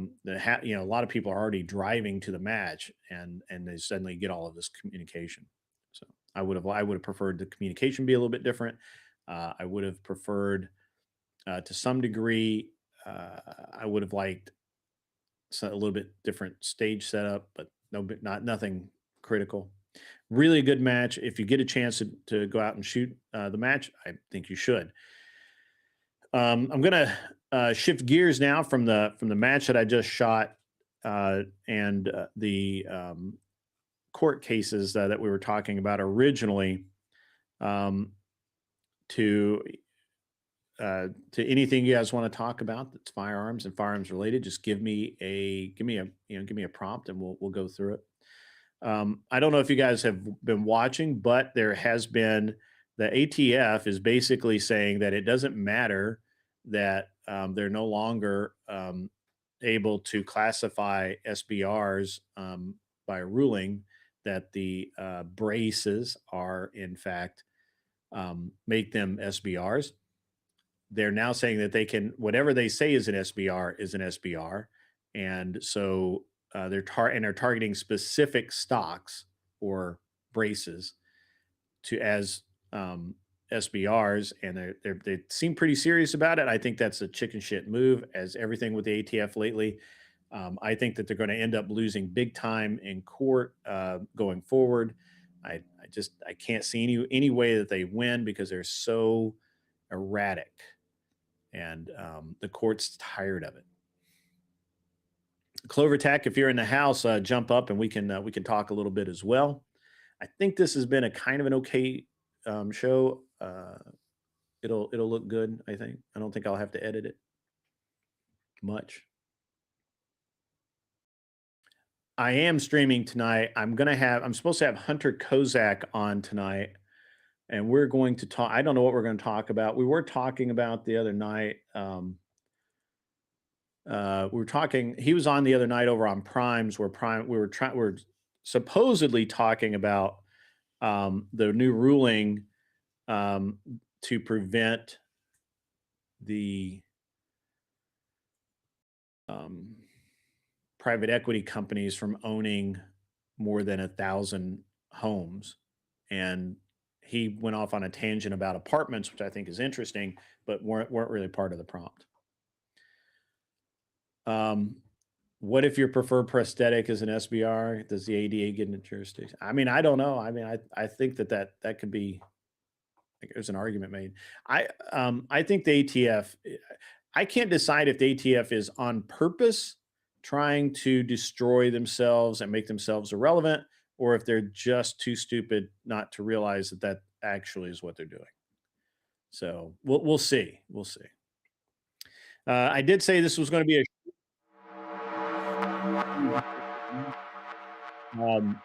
lot of people are already driving to the match, and they suddenly get all of this communication. So I would have preferred the communication be a little bit different. I would have preferred To some degree, I would have liked a little bit different stage setup, but not nothing critical. Really good match. If you get a chance to go out and shoot the match, I think you should. I'm gonna shift gears now from the match that I just shot and the court cases that we were talking about originally um, to to anything you guys want to talk about that's firearms and firearms related. Just give me a prompt and we'll go through it. I don't know if you guys have been watching, but there has been the ATF is basically saying that it doesn't matter that they're no longer able to classify SBRs by ruling that the braces are in fact make them SBRs. They're now saying that they can whatever they say is an SBR is an SBR, and so they're targeting specific stocks or braces to as SBRs, and they seem pretty serious about it. I think that's a chicken shit move, as everything with the ATF lately. I think that they're going to end up losing big time in court going forward. I can't see any way that they win because they're so erratic, and the court's tired of it. Clover Tech, if you're in the house, jump up and we can talk a little bit as well. I think this has been a kind of an okay show. It'll look good. I think. I don't think I'll have to edit it much. I am streaming tonight. I'm supposed to have Hunter Kozak on tonight, and we're going to talk. I don't know what we're going to talk about. We were talking about the other night. We were talking. He was on the other night over on Primes, where we're supposedly talking about the new ruling to prevent the private equity companies from owning more than 1,000 homes, and he went off on a tangent about apartments, which I think is interesting, but weren't really part of the prompt. What if your preferred prosthetic is an SBR? Does the ADA get into jurisdiction? I mean, I don't know. I mean, I think that could be. There's an argument made. I think the ATF. I can't decide if the ATF is on purpose trying to destroy themselves and make themselves irrelevant, or if they're just too stupid not to realize that actually is what they're doing. So we'll see. We'll see. I did say this was going to be a um,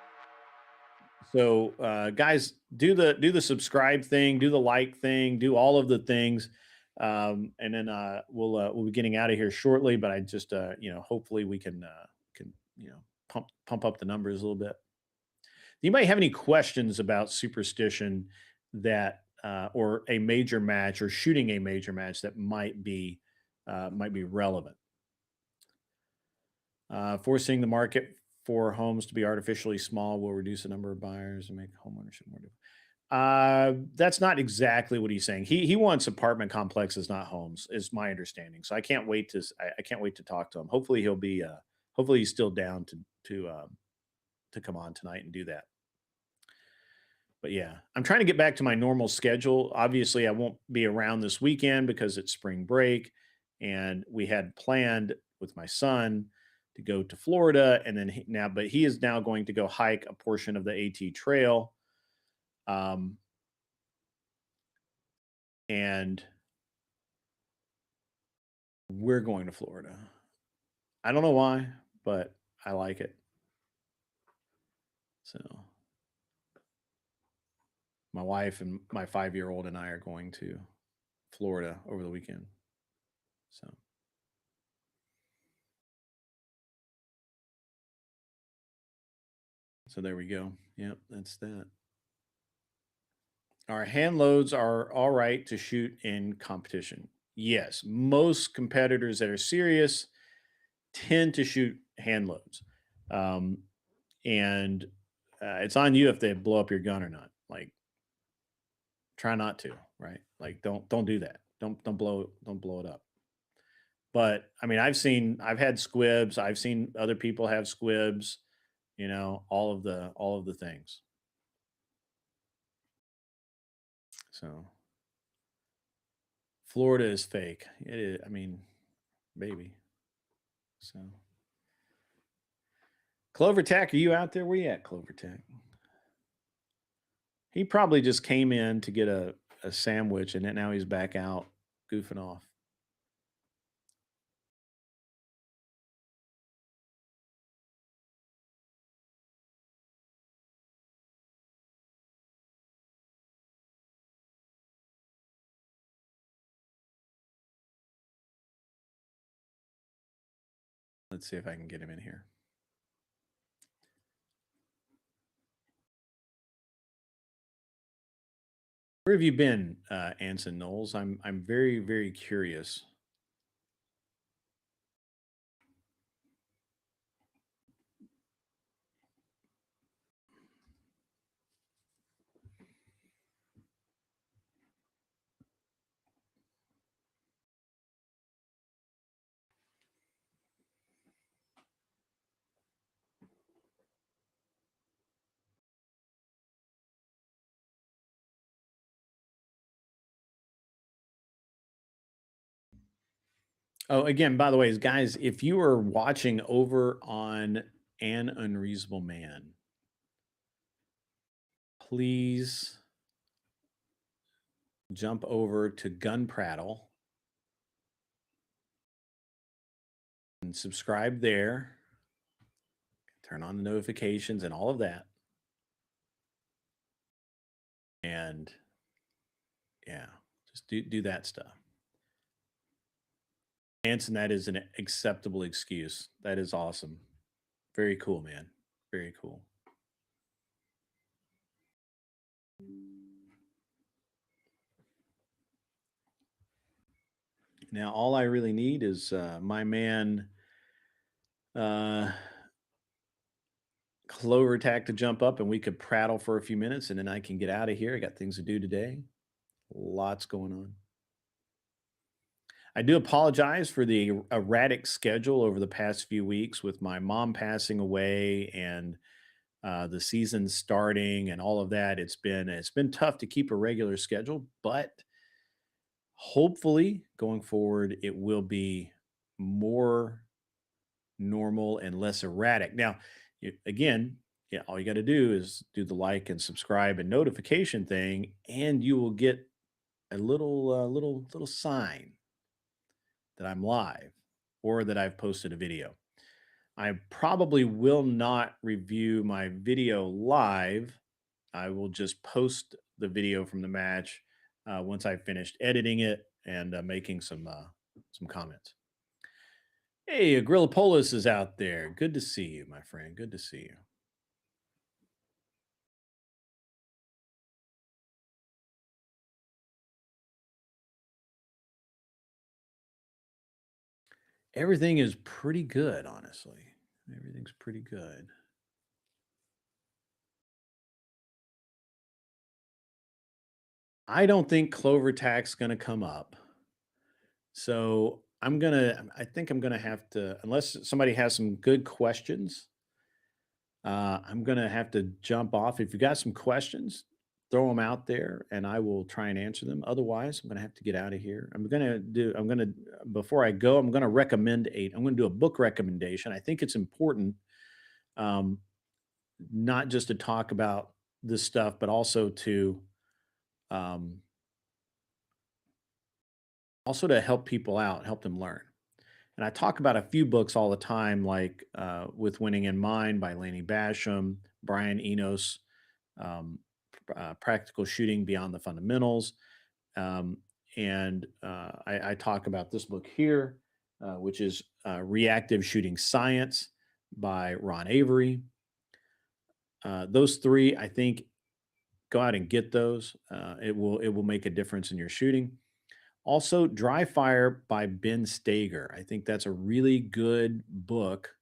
so guys, do the subscribe thing, do the like thing, do all of the things, and then we'll be getting out of here shortly. But I just hopefully we can pump up the numbers a little bit. Do you might have any questions about Superstition that or a major match or shooting a major match that might be relevant? Forcing the market for homes to be artificially small will reduce the number of buyers and make homeownership more difficult. That's not exactly what he's saying. He wants apartment complexes, not homes, is my understanding. So I can't wait to talk to him. Hopefully hopefully he's still down to come on tonight and do that. But yeah, I'm trying to get back to my normal schedule. Obviously, I won't be around this weekend because it's spring break, and we had planned with my son to go to Florida, and then but he is now going to go hike a portion of the AT Trail, and we're going to Florida. I don't know why, but I like it. So my wife and my 5-year-old and I are going to Florida over the weekend. So there we go. Yep, that's that. Our hand loads are all right to shoot in competition. Yes, most competitors that are serious tend to shoot hand loads. And it's on you if they blow up your gun or not. Like, try not to, right? Like, don't do that. Don't blow it up. But I mean, I've had squibs. I've seen other people have squibs. All of the things. So Florida is fake. It is. I mean, baby. So Clover Tack, are you out there? Where you at, Clover Tack? He probably just came in to get a sandwich, and then now he's back out goofing off. Let's see if I can get him in here. Where have you been, Anson Knowles? I'm very very curious. Oh, again, by the way, guys, if you are watching over on An Unreasonable Man, please jump over to Gun Prattle and subscribe there. Turn on the notifications and all of that. And yeah, just do that stuff. Anson, that is an acceptable excuse. That is awesome. Very cool, man. Very cool. Now, all I really need is my man uh, Clover Tack to jump up and we could prattle for a few minutes and then I can get out of here. I got things to do today. Lots going on. I do apologize for the erratic schedule over the past few weeks with my mom passing away and the season starting and all of that. It's been tough to keep a regular schedule, but hopefully going forward it will be more normal and less erratic. Now, again, yeah, all you got to do is do the like and subscribe and notification thing, and you will get a little sign that I'm live or that I've posted a video. I probably will not review my video live. I will just post the video from the match once I've finished editing it and making some comments. Hey, Agrillapolis is out there. Good to see you, my friend. Good to see you. Everything is pretty good, honestly. Everything's pretty good. I don't think Clover Tack's going to come up. So I think I'm gonna have to, unless somebody has some good questions, I'm gonna have to jump off. If you got some questions, throw them out there and I will try and answer them. Otherwise, I'm gonna have to get out of here. Before I go, I'm gonna do a book recommendation. I think it's important, um, not just to talk about this stuff, but um, also to help people out, help them learn. And I talk about a few books all the time, like With Winning in Mind by Laney Basham, Brian Enos, um, Practical Shooting Beyond the Fundamentals. Um, and I talk about this book here, which is Reactive Shooting Science by Ron Avery. Those three, I think, go out and get those. It will make a difference in your shooting. Also, Dry Fire by Ben Stager. I think that's a really good book.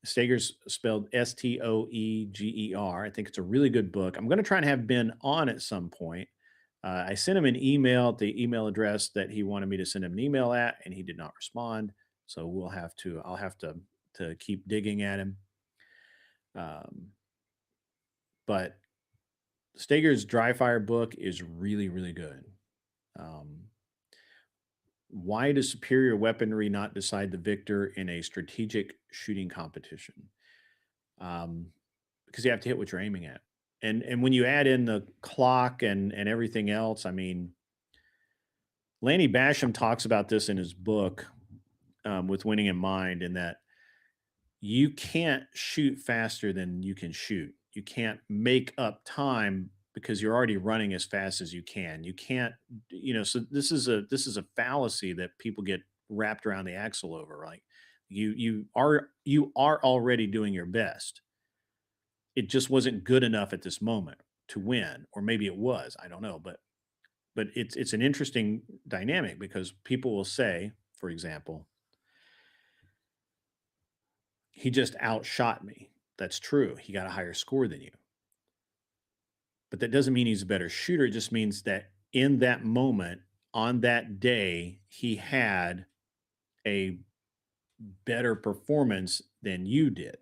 Stager's spelled Stoeger. I think it's a really good book. I'm going to try and have Ben on at some point I sent him an email at the email address that he wanted me to send him an email at, and he did not respond. So I'll have to keep digging at him. Um, but Steger's Dry Fire book is really, really good. Um, why does superior weaponry not decide the victor in a strategic shooting competition? Um, because you have to hit what you're aiming at. And when you add in the clock and everything else, I mean, Lanny Basham talks about this in his book, with winning in mind, in that you can't shoot faster than you can shoot. You can't make up time because you're already running as fast as you can. You can't, so this is a fallacy that people get wrapped around the axle over. Like you are already doing your best. It just wasn't good enough at this moment to win, or maybe it was. I don't know, but it's an interesting dynamic because people will say, for example, he just outshot me. That's true. He got a higher score than you. But that doesn't mean he's a better shooter. It just means that in that moment, on that day, he had a better performance than you did.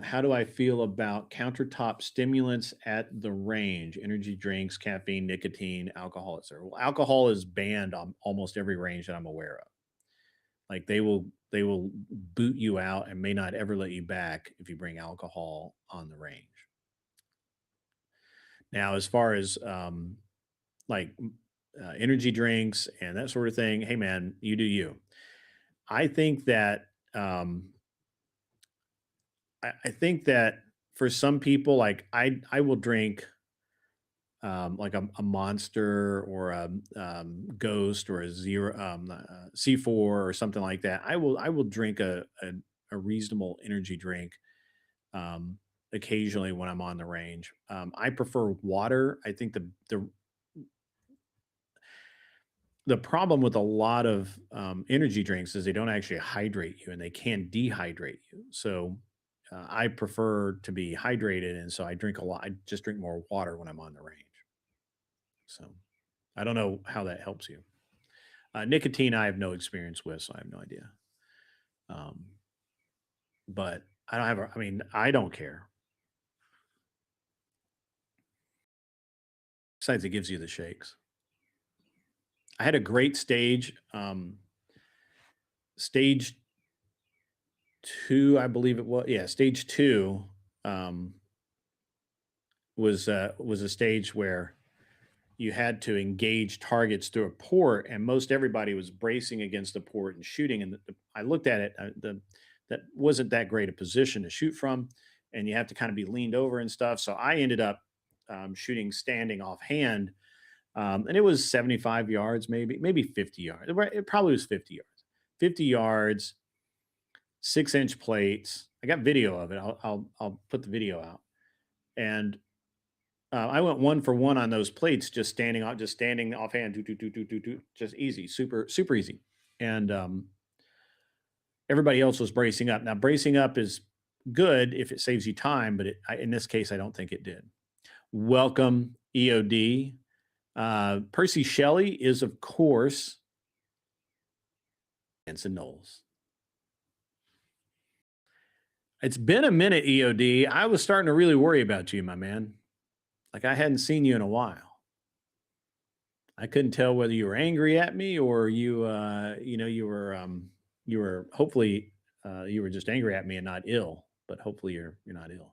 How do I feel about countertop stimulants at the range? Energy drinks, caffeine, nicotine, alcohol, etc. Well, alcohol is banned on almost every range that I'm aware of. Like they will boot you out and may not ever let you back if you bring alcohol on the range. Now, as far as like energy drinks and that sort of thing, hey man, you do you. I think that I think that for some people, like I will drink like a monster or a ghost or a zero C4 or something like that. I will drink a reasonable energy drink occasionally when I'm on the range. I prefer water. I think the problem with a lot of energy drinks is they don't actually hydrate you and they can dehydrate you. So I prefer to be hydrated, and so I drink a lot. I just drink more water when I'm on the range. So I don't know how that helps you. Nicotine, I have no experience with, so I have no idea. Um, but I don't have. I mean, I don't care. Besides, it gives you the shakes. I had a great stage. Stage two, I believe it was. Yeah, stage two um, was a stage where you had to engage targets through a port, and most everybody was bracing against the port and shooting. And I looked at it, that wasn't that great a position to shoot from, and you have to kind of be leaned over and stuff. So I ended up shooting standing offhand, and it was 75 yards, maybe 50 yards. It probably was 50 yards. 50 yards, 6-inch plates. I got video of it. I'll put the video out. And I went 1 for 1 on those plates, just standing offhand, do, just easy, super easy. And everybody else was bracing up. Now, bracing up is good if it saves you time, but in this case, I don't think it did. Welcome, EOD. Percy Shelley is, of course, Anson Knowles. It's been a minute, EOD. I was starting to really worry about you, my man. Like I hadn't seen you in a while. I couldn't tell whether you were angry at me or you were hopefully you were just angry at me and not ill, but hopefully you're not ill.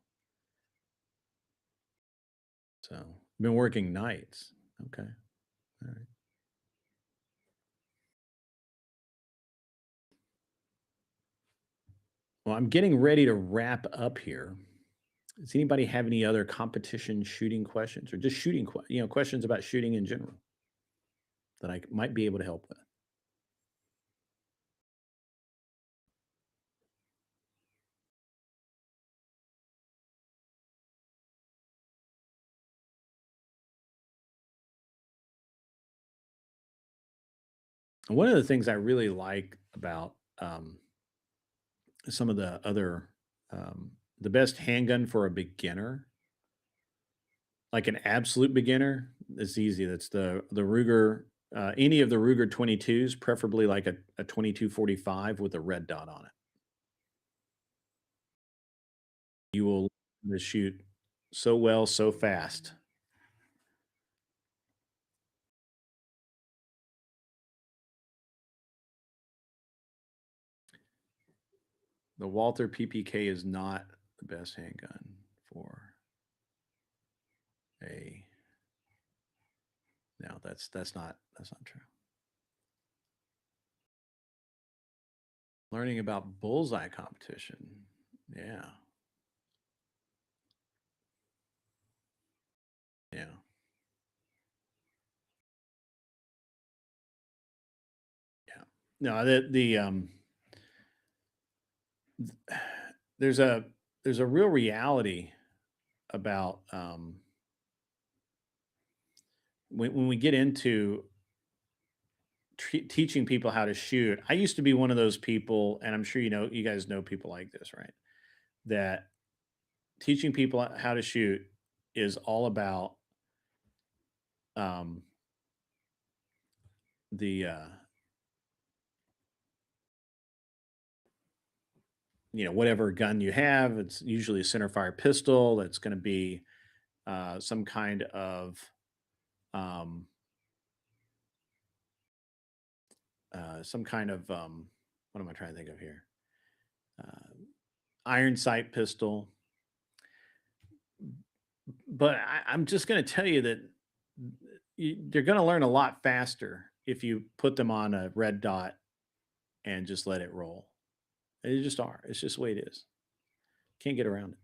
So been working nights. Okay. All right. Well, I'm getting ready to wrap up here. Does anybody have any other competition shooting questions or just questions about shooting in general that I might be able to help with? One of the things I really like about some of the other, the best handgun for a beginner like an absolute beginner, it's easy. That's the Ruger, any of the Ruger 22s, preferably like a 2245 with a red dot on it. You will learn to shoot so well, so fast. The Walther PPK is not the best handgun for a. No, that's not true. Learning about bullseye competition. Yeah. Yeah. Yeah. No, there's a there's a real reality about when we get into teaching people how to shoot. I used to be one of those people, and I'm sure you guys know people like this, right? That teaching people how to shoot is all about um, the whatever gun you have. It's usually a center fire pistol. It's going to be some kind of um, what am I trying to think of here? Uh, Iron sight pistol. But I'm just going to tell you that they're going to learn a lot faster if you put them on a red dot and just let it roll. They just are. It's just the way it is. Can't get around it.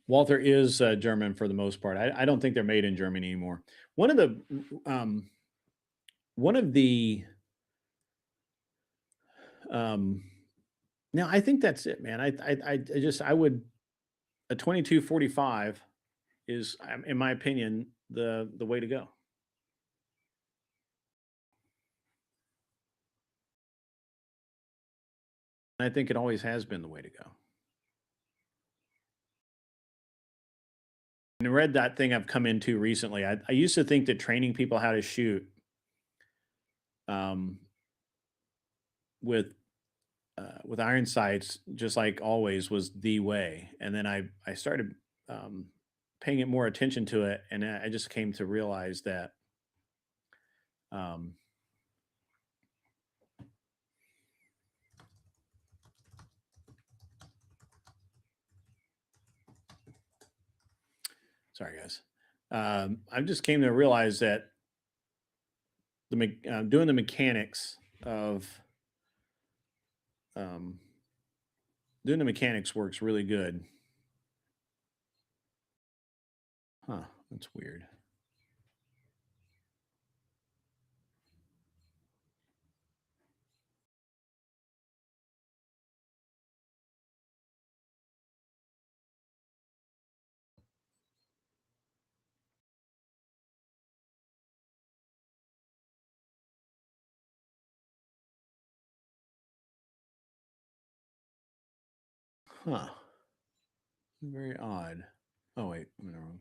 Walther is German for the most part. I don't think they're made in Germany anymore. One of the um, one of the um, no, I think that's it, man. I would a 2245 is, in my opinion, the way to go. I think it always has been the way to go. And read that thing I've come into recently. I used to think that training people how to shoot um, with with iron sights, just like always, was the way. And then I started paying it more attention to it, and I just came to realize that um, sorry guys, I just came to realize that doing the mechanics of um, doing the mechanics works really good. Huh? That's weird. Huh? Very odd. Oh wait, I'm in the wrong.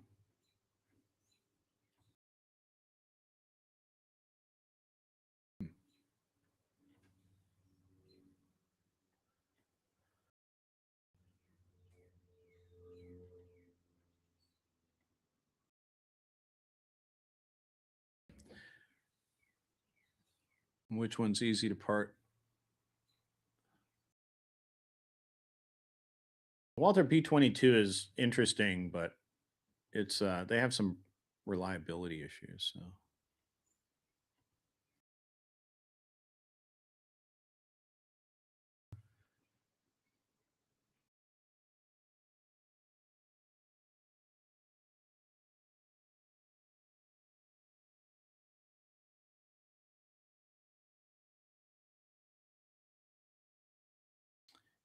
Hmm. Which one's easy to part? Walter P22 is interesting, but it's they have some reliability issues. So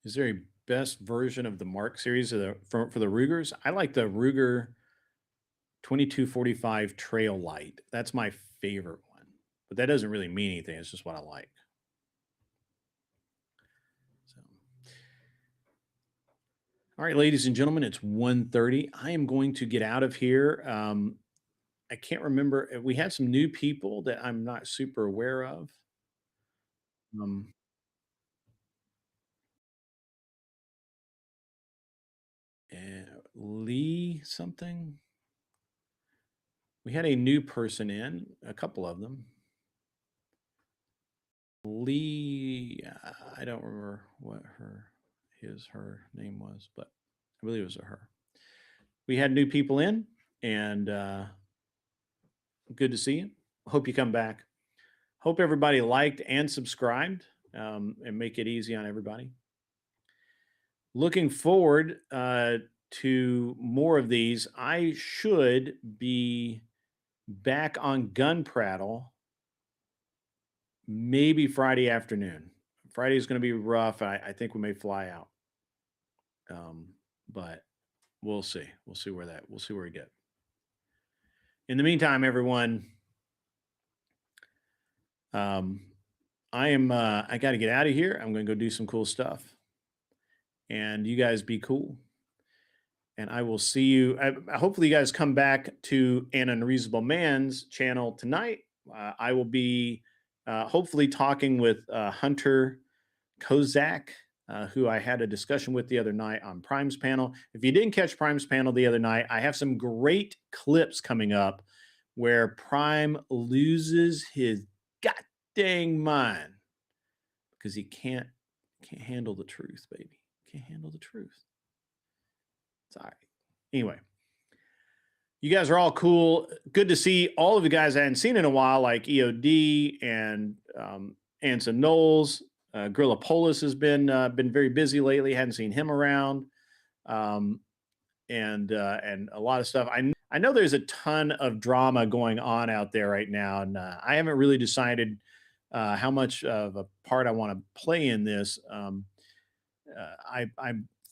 Is there a best version of the Mark series for the Rugers? I like the Ruger 2245 Trail Light. That's my favorite one, but that doesn't really mean anything. It's just what I like. So, all right, ladies and gentlemen, it's 1:30. I am going to get out of here. I can't remember. We had some new people that I'm not super aware of. Um, Lee something. We had a new person in, a couple of them. Lee, I don't remember what her name was, but I believe it was a her. We had new people in, and good to see you. Hope you come back. Hope everybody liked and subscribed, and make it easy on everybody. Looking forward to more of these. I should be back on Gun Prattle maybe Friday afternoon. Friday is going to be rough. I think we may fly out, but we'll see. We'll see where we get. In the meantime, everyone, I got to get out of here. I'm going to go do some cool stuff, and you guys be cool. And I will see you. Hopefully, you guys come back to An Unreasonable Man's channel tonight. I will be hopefully talking with Hunter Kozak, who I had a discussion with the other night on Prime's panel. If you didn't catch Prime's panel the other night, I have some great clips coming up where Prime loses his god dang mind because he can't handle the truth, baby. Can't handle the truth. It's all right. Anyway, you guys are all cool. Good to see all of the guys I hadn't seen in a while, like EOD and Anson Knowles. Gorilla Polis has been very busy lately. Hadn't seen him around, and a lot of stuff. I know there's a ton of drama going on out there right now, and I haven't really decided how much of a part I want to play in this. I'm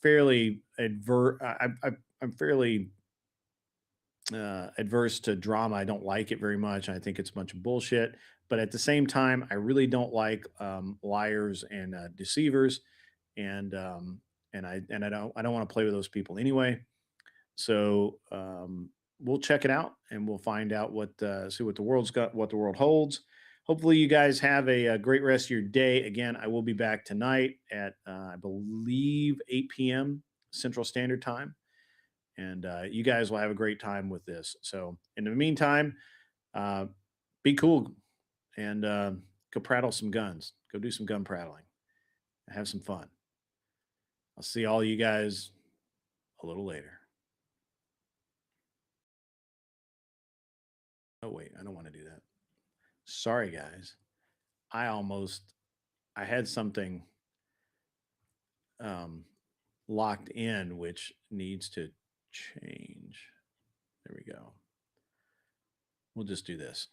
fairly I'm fairly adverse to drama. I don't like it very much. I think it's a bunch of bullshit. But at the same time, I really don't like liars and deceivers, and I don't want to play with those people anyway. So we'll check it out, and we'll find out see what the world's got, what the world holds. Hopefully, you guys have a great rest of your day. Again, I will be back tonight at I believe 8 p.m. Central Standard Time. And you guys will have a great time with this. So in the meantime, be cool and go prattle some guns. Go do some gun prattling. Have some fun. I'll see all you guys a little later. Oh, wait, I don't want to do that. Sorry, guys. I had something locked in, which needs to change. There we go. We'll just do this.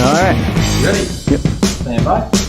All right. Ready? Yep. Stand by.